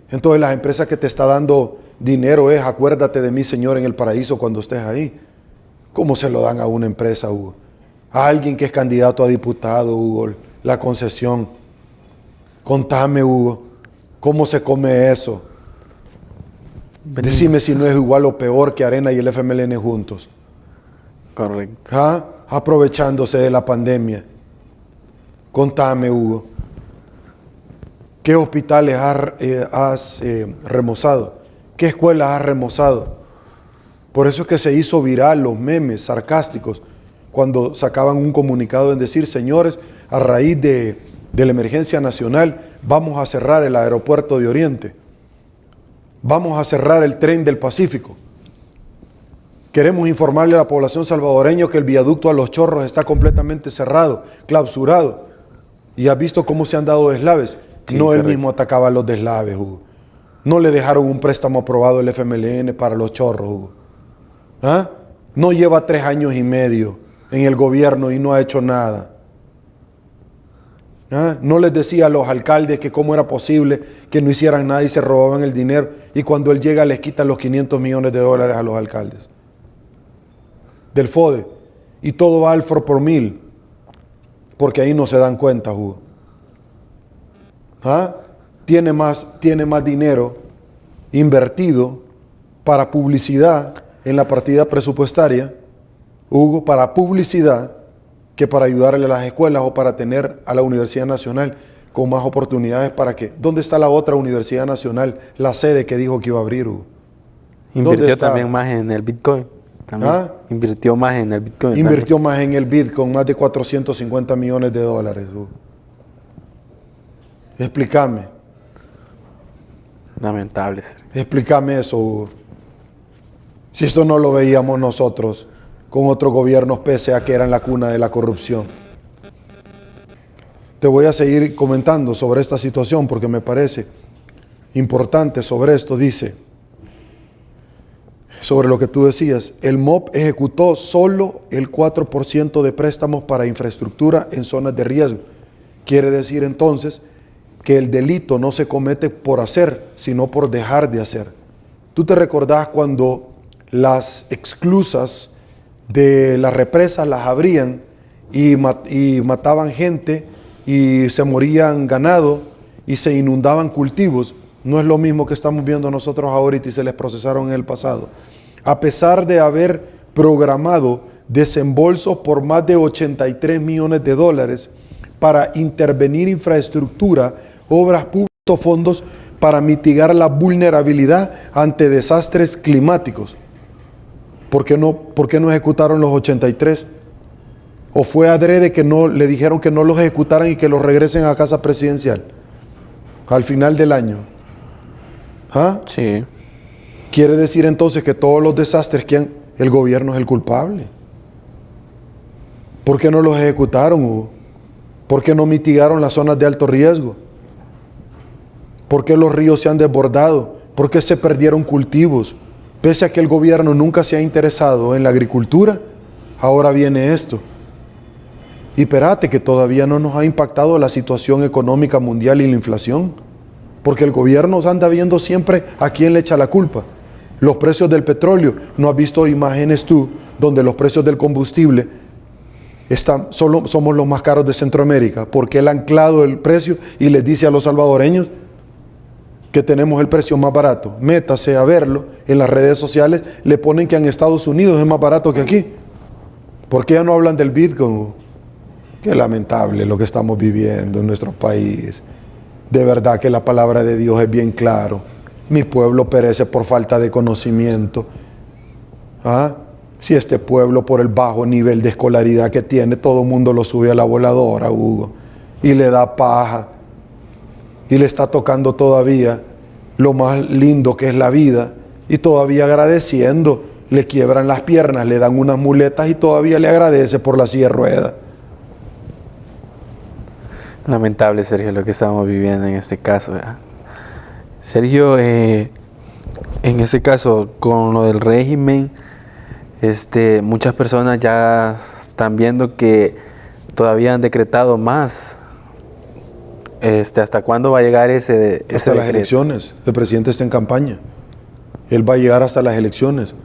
Speaker 2: Entonces las empresas que te está dando dinero es, acuérdate de mí, Señor, en el paraíso cuando estés ahí. ¿Cómo se lo dan a una empresa, Hugo? A alguien que es candidato a diputado, Hugo, la concesión. Contame, Hugo, ¿cómo se come eso? Decime si no es igual o peor que Arena y el FMLN juntos.
Speaker 1: Correcto.
Speaker 2: ¿Ah? Aprovechándose de la pandemia. Contame, Hugo. ¿Qué hospitales has remozado? ¿Qué escuelas has remozado? Por eso es que se hizo viral los memes sarcásticos cuando sacaban un comunicado en decir, señores, a raíz de la emergencia nacional, vamos a cerrar el aeropuerto de Oriente. Vamos a cerrar el tren del Pacífico. Queremos informarle a la población salvadoreña que el viaducto a Los Chorros está completamente cerrado, clausurado. Y has visto cómo se han dado deslaves.
Speaker 1: Sí,
Speaker 2: no
Speaker 1: correcto.
Speaker 2: él mismo atacaba los deslaves, Hugo. No le dejaron un préstamo aprobado el FMLN para Los Chorros, Hugo. ¿Ah? No lleva 3 años y medio en el gobierno y no ha hecho nada. ¿Ah? No les decía a los alcaldes que cómo era posible que no hicieran nada y se robaban el dinero, y cuando él llega les quitan los $500 millones a los alcaldes del FODE, y todo va al for por mil, porque ahí no se dan cuenta, Hugo. ¿Ah? Tiene más dinero invertido para publicidad en la partida presupuestaria, Hugo, para publicidad, que para ayudarle a las escuelas o para tener a la Universidad Nacional con más oportunidades. ¿Para qué? ¿Dónde está la otra Universidad Nacional, la sede que dijo que iba a abrir, Hugo?
Speaker 1: Invirtió también más en el Bitcoin. También.
Speaker 2: ¿Ah?
Speaker 1: Invirtió más en el Bitcoin.
Speaker 2: Invirtió
Speaker 1: también.
Speaker 2: más en el Bitcoin, más de $450 millones, Hugo. Explícame.
Speaker 1: Lamentable, Sergio.
Speaker 2: Explícame eso, Hugo. Si esto no lo veíamos nosotros con otros gobiernos, pese a que eran la cuna de la corrupción. Te voy a seguir comentando sobre esta situación porque me parece importante sobre esto. Dice, sobre lo que tú decías, el MOP ejecutó solo el 4% de préstamos para infraestructura en zonas de riesgo. Quiere decir entonces que el delito no se comete por hacer, sino por dejar de hacer. ¿Tú te recordás cuando las esclusas de las represas las abrían y mataban gente y se morían ganado y se inundaban cultivos? No es lo mismo que estamos viendo nosotros ahorita y se les procesaron en el pasado. A pesar de haber programado desembolsos por más de $83 millones para intervenir infraestructura, obras públicas, fondos para mitigar la vulnerabilidad ante desastres climáticos. ¿Por qué no ejecutaron los 83? ¿O fue adrede que no le dijeron que no los ejecutaran y que los regresen a casa presidencial al final del año? ¿Ah?
Speaker 1: Sí.
Speaker 2: Quiere decir entonces que todos los desastres el gobierno es el culpable. ¿Por qué no los ejecutaron, Hugo? ¿Por qué no mitigaron las zonas de alto riesgo? ¿Por qué los ríos se han desbordado? ¿Por qué se perdieron cultivos? Pese a que el gobierno nunca se ha interesado en la agricultura, ahora viene esto. Y espérate que todavía no nos ha impactado la situación económica mundial y la inflación, porque el gobierno anda viendo siempre a quién le echa la culpa. Los precios del petróleo, ¿no has visto imágenes tú donde los precios del combustible somos los más caros de Centroamérica? Porque él ha anclado el precio y les dice a los salvadoreños que tenemos el precio más barato. Métase a verlo en las redes sociales, le ponen que en Estados Unidos es más barato que aquí. ¿Por qué ya no hablan del Bitcoin? Qué lamentable lo que estamos viviendo en nuestro país. De verdad que la palabra de Dios es bien claro. Mi pueblo perece por falta de conocimiento. ¿Ah? Si este pueblo, por el bajo nivel de escolaridad que tiene, todo el mundo lo sube a la voladora, Hugo, y le da paja, y le está tocando todavía lo más lindo que es la vida, y todavía agradeciendo, le quiebran las piernas, le dan unas muletas y todavía le agradece por la silla de ruedas.
Speaker 1: Lamentable, Sergio, lo que estamos viviendo en este caso, ¿verdad? Sergio, En este caso, con lo del régimen, muchas personas ya están viendo que todavía han decretado más. ¿Hasta cuándo va a llegar ese
Speaker 2: Hasta las
Speaker 1: decreto?
Speaker 2: elecciones. El presidente está en campaña. Él va a llegar hasta las elecciones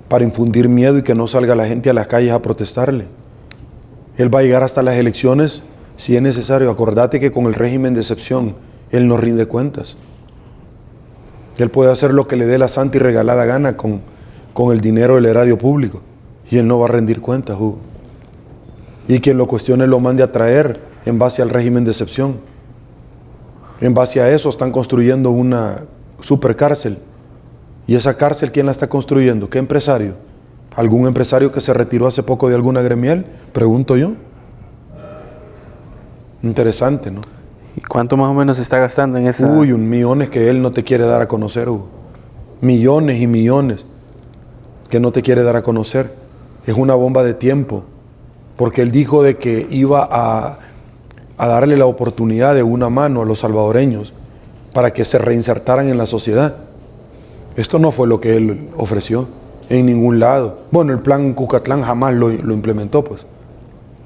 Speaker 2: para infundir miedo y que no salga la gente a las calles a protestarle. Él va a llegar hasta las elecciones si es necesario. Acordate que con el régimen de excepción, él no rinde cuentas. Él puede hacer lo que le dé la santa y regalada gana con el dinero del erario público. Y él no va a rendir cuentas, Hugo. Y quien lo cuestione lo mande a traer en base al régimen de excepción. En base a eso están construyendo una supercárcel. ¿Y esa cárcel quién la está construyendo? ¿Qué empresario? ¿Algún empresario que se retiró hace poco de alguna gremial? Pregunto yo. Interesante, ¿no?
Speaker 1: ¿Y cuánto más o menos se está gastando en esa?
Speaker 2: Uy, millones que él no te quiere dar a conocer, Hugo. Millones y millones que no te quiere dar a conocer. Es una bomba de tiempo. Porque él dijo de que iba a darle la oportunidad de una mano a los salvadoreños para que se reinsertaran en la sociedad. Esto no fue lo que él ofreció en ningún lado. Bueno, el plan Cucatlán jamás lo implementó, pues.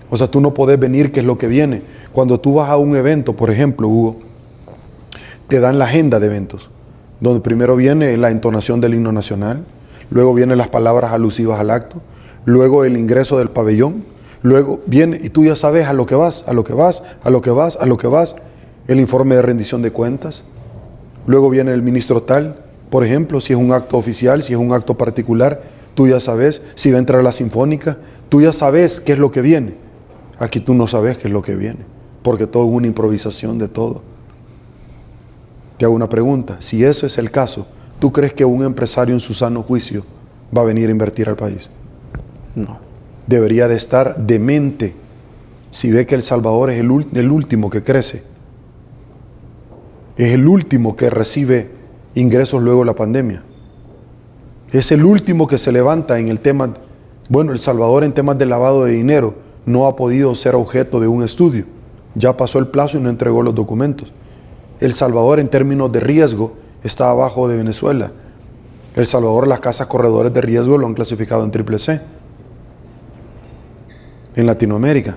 Speaker 2: O sea, tú no podés venir, ¿qué es lo que viene? Cuando tú vas a un evento, por ejemplo, Hugo, te dan la agenda de eventos, donde primero viene la entonación del himno nacional, luego vienen las palabras alusivas al acto, luego el ingreso del pabellón, luego viene, y tú ya sabes a lo que vas, el informe de rendición de cuentas, luego viene el ministro tal, por ejemplo, si es un acto oficial, si es un acto particular, tú ya sabes, si va a entrar la sinfónica, tú ya sabes qué es lo que viene. Aquí tú no sabes qué es lo que viene, porque todo es una improvisación de todo. Te hago una pregunta, si eso es el caso, ¿tú crees que un empresario en su sano juicio va a venir a invertir al país?
Speaker 1: No.
Speaker 2: Debería de estar demente si ve que El Salvador es el último que crece, es el último que recibe ingresos luego de la pandemia, es el último que se levanta en el tema. Bueno, El Salvador en temas de lavado de dinero no ha podido ser objeto de un estudio, ya pasó el plazo y no entregó los documentos. El Salvador en términos de riesgo está abajo de Venezuela. El Salvador, las casas corredores de riesgo lo han clasificado en CCC en Latinoamérica.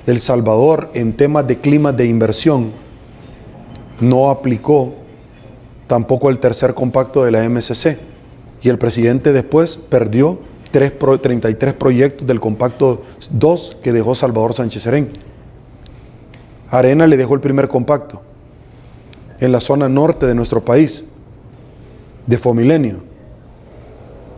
Speaker 2: El Salvador en temas de climas de inversión no aplicó tampoco el tercer compacto de la MCC, y el presidente después perdió 33 proyectos del compacto 2 que dejó Salvador Sánchez Serén. Arena le dejó el primer compacto en la zona norte de nuestro país, de Fomilenio,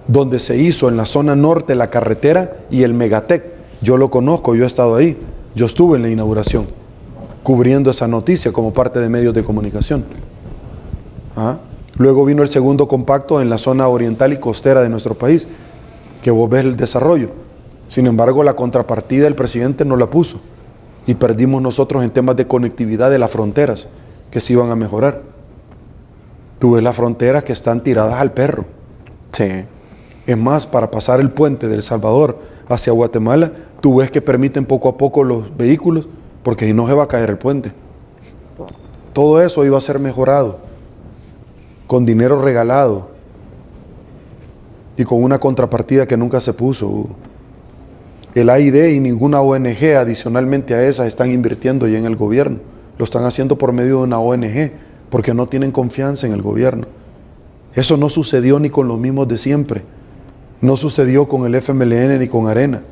Speaker 2: donde se hizo en la zona norte la carretera y el Megatec. Yo lo conozco, yo he estado ahí, yo estuve en la inauguración, cubriendo esa noticia como parte de medios de comunicación. Luego vino el segundo compacto en la zona oriental y costera de nuestro país, que vos ves el desarrollo. Sin embargo, la contrapartida el presidente no la puso y perdimos nosotros en temas de conectividad de las fronteras que se iban a mejorar. Tú ves las fronteras que están tiradas al perro.
Speaker 1: Sí.
Speaker 2: Es más, para pasar el puente de El Salvador hacia Guatemala, tú ves que permiten poco a poco los vehículos, porque si no se va a caer el puente. Todo eso iba a ser mejorado con dinero regalado y con una contrapartida que nunca se puso. El AID y ninguna ONG adicionalmente a esas están invirtiendo ya en el gobierno. Lo están haciendo por medio de una ONG porque no tienen confianza en el gobierno. Eso no sucedió ni con los mismos de siempre. No sucedió con el FMLN ni con Arena.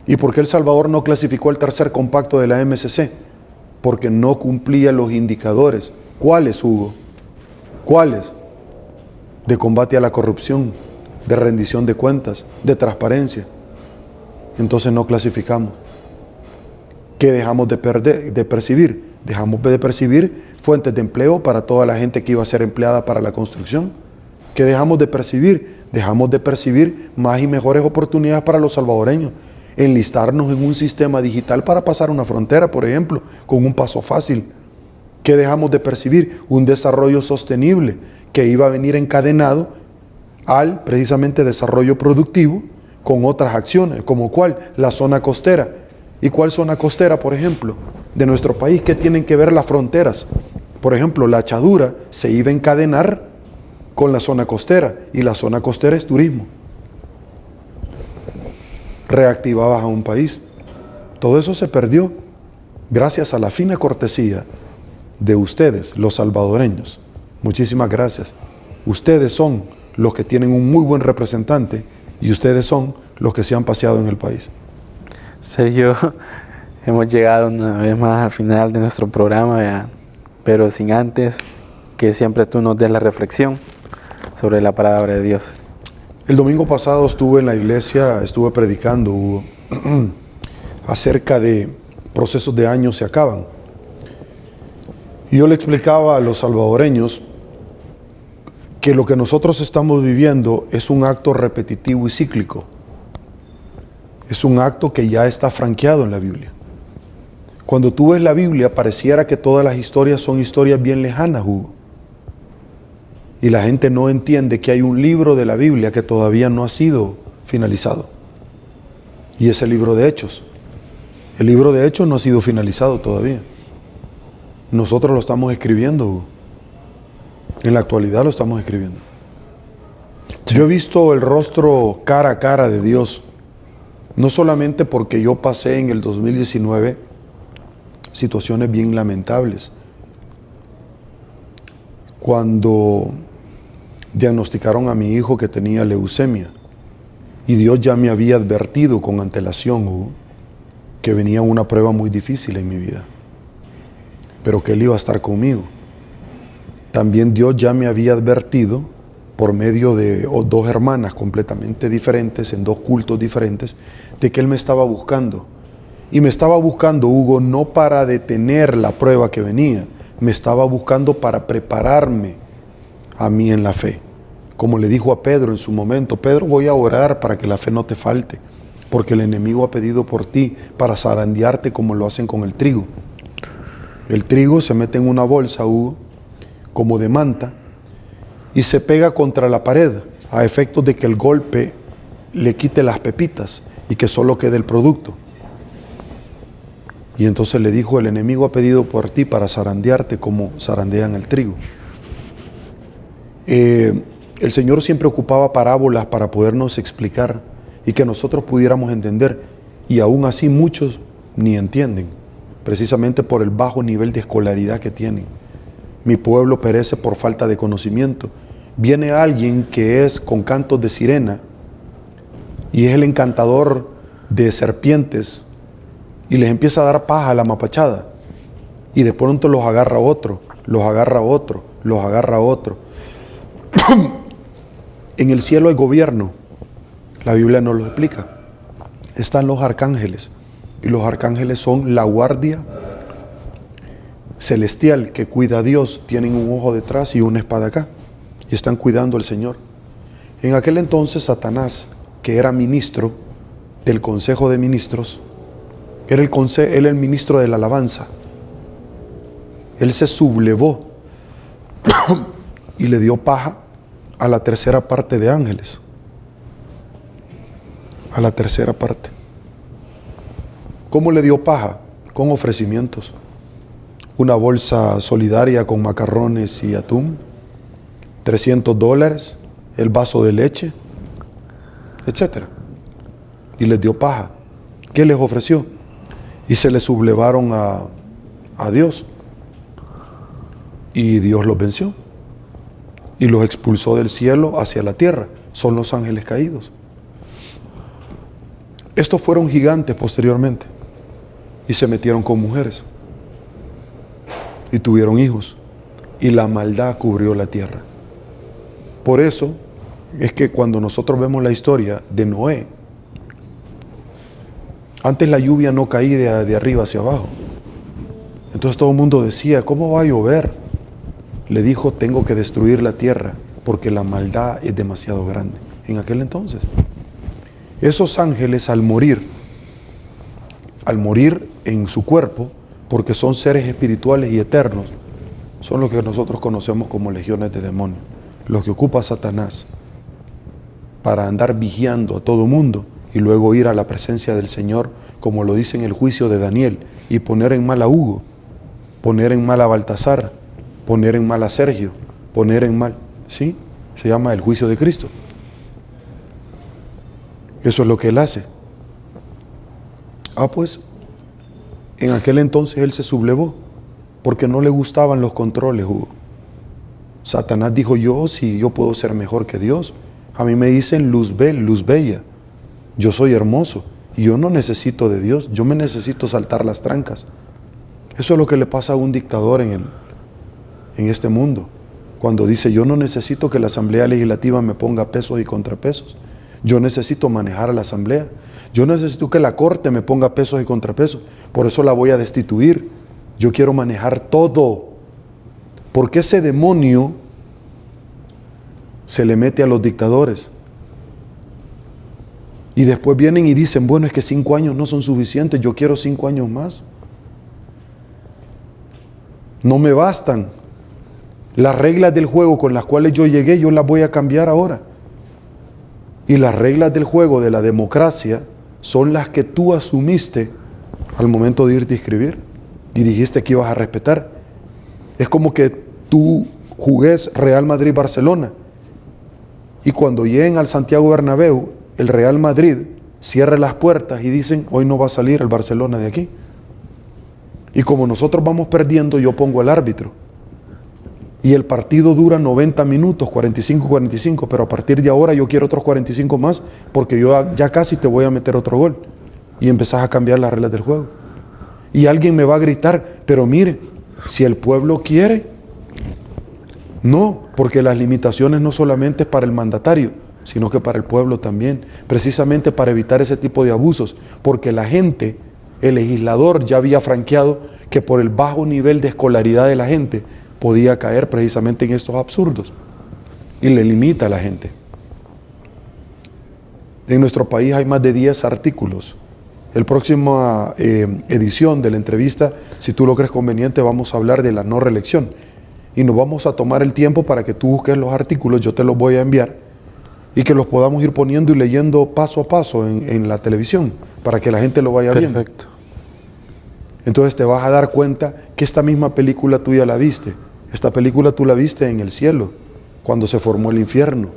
Speaker 2: ¿Y por qué El Salvador no clasificó el tercer compacto de la MCC? Porque no cumplía los indicadores. ¿Cuáles, Hugo? ¿Cuáles? De combate a la corrupción, de rendición de cuentas, de transparencia. Entonces no clasificamos. ¿Qué dejamos de percibir? Dejamos de percibir fuentes de empleo para toda la gente que iba a ser empleada para la construcción. ¿Qué dejamos de percibir? Dejamos de percibir más y mejores oportunidades para los salvadoreños. Enlistarnos en un sistema digital para pasar una frontera, por ejemplo, con un paso fácil. ¿Qué dejamos de percibir? Un desarrollo sostenible que iba a venir encadenado al precisamente desarrollo productivo con otras acciones, como cuál, la zona costera. ¿Y cuál zona costera, por ejemplo, de nuestro país? ¿Qué tienen que ver las fronteras? Por ejemplo, la Achadura se iba a encadenar con la zona costera, y la zona costera es turismo. Reactivabas a un país. Todo eso se perdió gracias a la fina cortesía de ustedes, los salvadoreños. Muchísimas gracias. Ustedes son los que tienen un muy buen representante y ustedes son los que se han paseado en el país.
Speaker 1: Sergio, hemos llegado una vez más al final de nuestro programa, ¿verdad? Pero sin antes que siempre tú nos des la reflexión sobre la palabra de Dios.
Speaker 2: El domingo pasado estuve en la iglesia, estuve predicando, Hugo, acerca de procesos de años se acaban. Y yo le explicaba a los salvadoreños que lo que nosotros estamos viviendo es un acto repetitivo y cíclico. Es un acto que ya está franqueado en la Biblia. Cuando tú ves la Biblia, pareciera que todas las historias son historias bien lejanas, Hugo. Y la gente no entiende que hay un libro de la Biblia que todavía no ha sido finalizado. Y es el libro de Hechos. El libro de Hechos no ha sido finalizado todavía. Nosotros lo estamos escribiendo, Hugo. En la actualidad lo estamos escribiendo. Yo he visto el rostro cara a cara de Dios. No solamente porque yo pasé en el 2019 situaciones bien lamentables. Cuando diagnosticaron a mi hijo que tenía leucemia, y Dios ya me había advertido con antelación, Hugo, que venía una prueba muy difícil en mi vida, pero que Él iba a estar conmigo. También Dios ya me había advertido por medio de dos hermanas completamente diferentes, en dos cultos diferentes, de que Él me estaba buscando. Y me estaba buscando, Hugo, no para detener la prueba que venía, me estaba buscando para prepararme a mí en la fe. Como le dijo a Pedro en su momento: Pedro, voy a orar para que la fe no te falte, porque el enemigo ha pedido por ti para zarandearte como lo hacen con el trigo. El trigo se mete en una bolsa, Hugo, como de manta, y se pega contra la pared a efectos de que el golpe le quite las pepitas y que solo quede el producto. Y entonces le dijo: el enemigo ha pedido por ti para zarandearte como zarandean el trigo. El Señor siempre ocupaba parábolas para podernos explicar y que nosotros pudiéramos entender, y aún así muchos ni entienden, precisamente por el bajo nivel de escolaridad que tienen. Mi pueblo perece por falta de conocimiento. Viene alguien que es con cantos de sirena y es el encantador de serpientes y les empieza a dar paja a la mapachada, y de pronto los agarra otro, los agarra otro, los agarra otro. En el cielo hay gobierno, la Biblia nos lo explica. Están los arcángeles, y los arcángeles son la guardia celestial que cuida a Dios. Tienen un ojo detrás y una espada acá, y están cuidando al Señor. En aquel entonces Satanás, que era ministro del Consejo de Ministros, era el ministro de la alabanza. Él se sublevó y le dio paja a la tercera parte de ángeles. A la tercera parte. ¿Cómo le dio paja? Con ofrecimientos. Una bolsa solidaria con macarrones y atún, $300, el vaso de leche, etc. Y les dio paja. ¿Qué les ofreció? Y se le sublevaron a Dios. Y Dios los venció. Y los expulsó del cielo hacia la tierra. Son los ángeles caídos. Estos fueron gigantes posteriormente. Y se metieron con mujeres. Y tuvieron hijos. Y la maldad cubrió la tierra. Por eso es que cuando nosotros vemos la historia de Noé, antes la lluvia no caía de arriba hacia abajo. Entonces todo el mundo decía: ¿cómo va a llover? Le dijo: tengo que destruir la tierra porque la maldad es demasiado grande. En aquel entonces, esos ángeles al morir en su cuerpo, porque son seres espirituales y eternos, son los que nosotros conocemos como legiones de demonios, los que ocupa Satanás para andar vigiando a todo mundo y luego ir a la presencia del Señor, como lo dice en el juicio de Daniel, y poner en mal a Hugo, poner en mal a Baltasar, poner en mal a Sergio, poner en mal, ¿sí? Se llama el juicio de Cristo. Eso es lo que Él hace. Pues, en aquel entonces Él se sublevó, porque no le gustaban los controles, Hugo. Satanás dijo, yo puedo ser mejor que Dios. A mí me dicen luz bella. Yo soy hermoso y yo no necesito de Dios, yo me necesito saltar las trancas. Eso es lo que le pasa a un dictador en este mundo. Cuando dice, yo no necesito que la Asamblea Legislativa me ponga pesos y contrapesos. Yo necesito manejar a la Asamblea. Yo necesito que la Corte me ponga pesos y contrapesos. Por eso la voy a destituir. Yo quiero manejar todo. Porque ese demonio se le mete a los dictadores. Y después vienen y dicen, bueno, es que 5 años no son suficientes, yo quiero 5 años más. No me bastan. Las reglas del juego con las cuales yo llegué, yo las voy a cambiar ahora. Y las reglas del juego de la democracia son las que tú asumiste al momento de irte a inscribir y dijiste que ibas a respetar. Es como que tú jugues Real Madrid-Barcelona y cuando lleguen al Santiago Bernabéu, el Real Madrid cierre las puertas y dicen, hoy no va a salir el Barcelona de aquí. Y como nosotros vamos perdiendo, yo pongo el árbitro. Y el partido dura 90 minutos, 45, pero a partir de ahora yo quiero otros 45 más, porque yo ya casi te voy a meter otro gol. Y empezás a cambiar las reglas del juego. Y alguien me va a gritar, pero mire, si el pueblo quiere, no, porque las limitaciones no solamente es para el mandatario, sino que para el pueblo también, precisamente para evitar ese tipo de abusos, porque la gente, el legislador ya había franqueado que por el bajo nivel de escolaridad de la gente podía caer precisamente en estos absurdos y le limita a la gente. En nuestro país hay más de 10 artículos. La próxima edición de la entrevista, si tú lo crees conveniente, vamos a hablar de la no reelección y nos vamos a tomar el tiempo para que tú busques los artículos, yo te los voy a enviar y que los podamos ir poniendo y leyendo paso a paso en la televisión para que la gente lo vaya viendo.
Speaker 1: Perfecto.
Speaker 2: Entonces te vas a dar cuenta que esta misma película tú ya la viste. Esta película tú la viste en el cielo, cuando se formó el infierno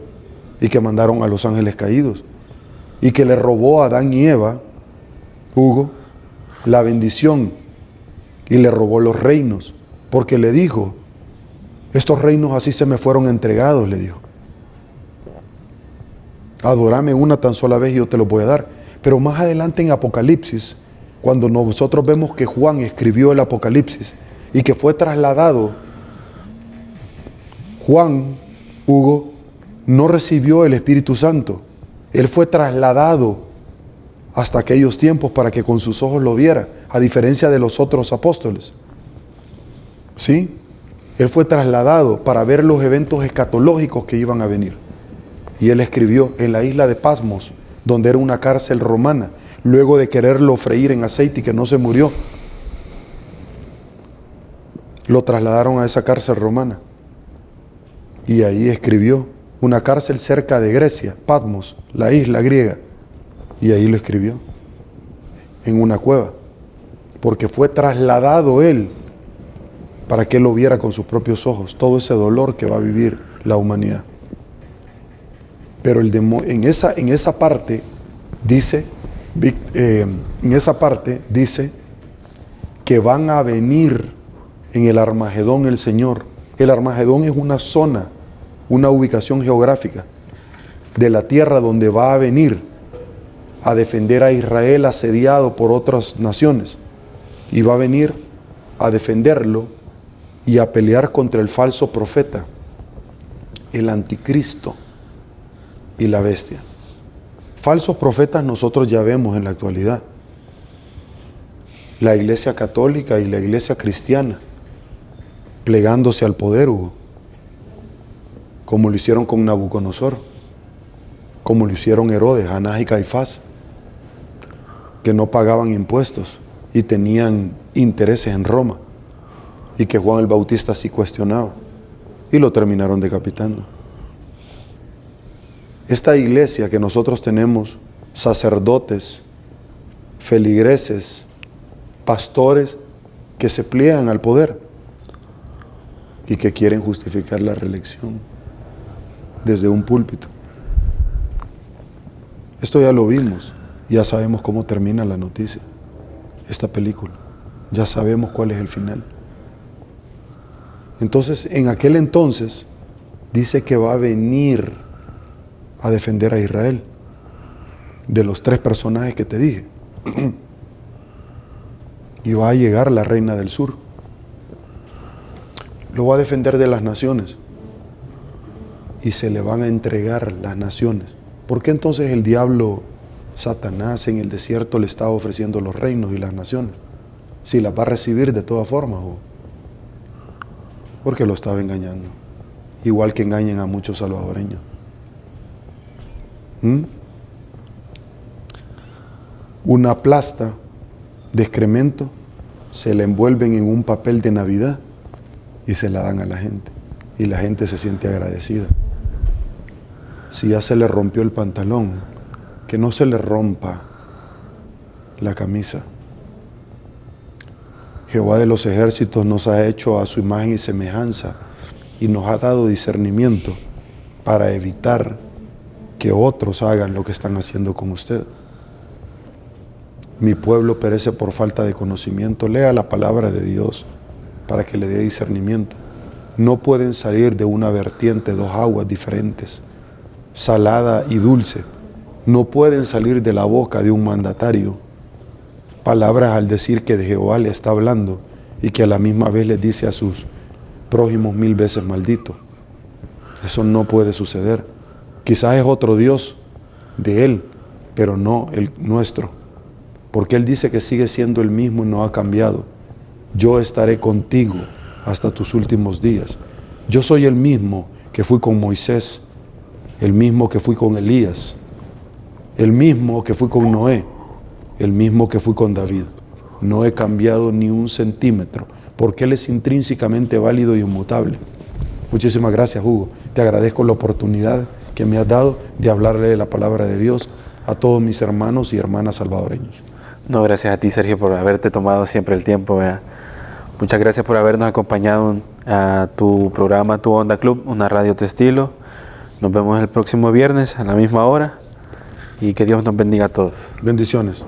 Speaker 2: y que mandaron a los ángeles caídos y que le robó a Adán y Eva, Hugo, la bendición y le robó los reinos, porque le dijo, estos reinos así se me fueron entregados, le dijo. Adórame una tan sola vez y yo te los voy a dar. Pero más adelante en Apocalipsis, cuando nosotros vemos que Juan escribió el Apocalipsis y que fue trasladado, Juan, Hugo, no recibió el Espíritu Santo. Él fue trasladado hasta aquellos tiempos para que con sus ojos lo viera, a diferencia de los otros apóstoles. ¿Sí? Él fue trasladado para ver los eventos escatológicos que iban a venir. Y él escribió en la isla de Patmos, donde era una cárcel romana, luego de quererlo freír en aceite y que no se murió, lo trasladaron a esa cárcel romana. Y ahí escribió, una cárcel cerca de Grecia, Patmos, la isla griega. Y ahí lo escribió, en una cueva, porque fue trasladado él para que él lo viera con sus propios ojos, todo ese dolor que va a vivir la humanidad. Pero en esa parte dice que van a venir en el Armagedón el Señor. El Armagedón es una zona, una ubicación geográfica de la tierra donde va a venir a defender a Israel asediado por otras naciones. Y va a venir a defenderlo y a pelear contra el falso profeta, el anticristo y la bestia. Falsos profetas nosotros ya vemos en la actualidad. La iglesia católica y la iglesia cristiana plegándose al poder, Hugo, como lo hicieron con Nabucodonosor, como lo hicieron Herodes, Anás y Caifás, que no pagaban impuestos y tenían intereses en Roma, y que Juan el Bautista sí cuestionaba, y lo terminaron decapitando. Esta iglesia que nosotros tenemos, sacerdotes, feligreses, pastores que se pliegan al poder y que quieren justificar la reelección. desde un púlpito. Esto ya lo vimos, ya sabemos cómo termina la noticia, esta película, ya sabemos cuál es el final. Entonces, en aquel entonces, dice que va a venir a defender a Israel, de los 3 personajes que te dije. Y va a llegar la reina del sur. Lo va a defender de las naciones. Y se le van a entregar las naciones. ¿Por qué entonces el diablo, Satanás, en el desierto le estaba ofreciendo los reinos y las naciones? Si las va a recibir de todas formas. Porque lo estaba engañando. Igual que engañan a muchos salvadoreños. Una plasta de excremento se la envuelven en un papel de Navidad y se la dan a la gente. Y la gente se siente agradecida. Si ya se le rompió el pantalón, que no se le rompa la camisa. Jehová de los ejércitos nos ha hecho a su imagen y semejanza y nos ha dado discernimiento para evitar que otros hagan lo que están haciendo con usted. Mi pueblo perece por falta de conocimiento. Lea la palabra de Dios para que le dé discernimiento. No pueden salir de una vertiente 2 aguas diferentes, salada y dulce. No pueden salir de la boca de un mandatario palabras al decir que de Jehová le está hablando y que a la misma vez les dice a sus prójimos 1000 veces maldito. Eso no puede suceder. Quizás es otro Dios de Él, pero no el nuestro. Porque Él dice que sigue siendo el mismo y no ha cambiado. Yo estaré contigo hasta tus últimos días. Yo soy el mismo que fui con Moisés, el mismo que fui con Elías, el mismo que fui con Noé, el mismo que fui con David. No he cambiado ni un centímetro, porque Él es intrínsecamente válido y inmutable. Muchísimas gracias, Hugo. Te agradezco la oportunidad que me has dado de hablarle de la palabra de Dios a todos mis hermanos y hermanas salvadoreños.
Speaker 1: No, gracias a ti, Sergio, por haberte tomado siempre el tiempo. Muchas gracias por habernos acompañado a tu programa, Tu Onda Club, una radio de estilo. Nos vemos el próximo viernes a la misma hora y que Dios nos bendiga a todos.
Speaker 2: Bendiciones.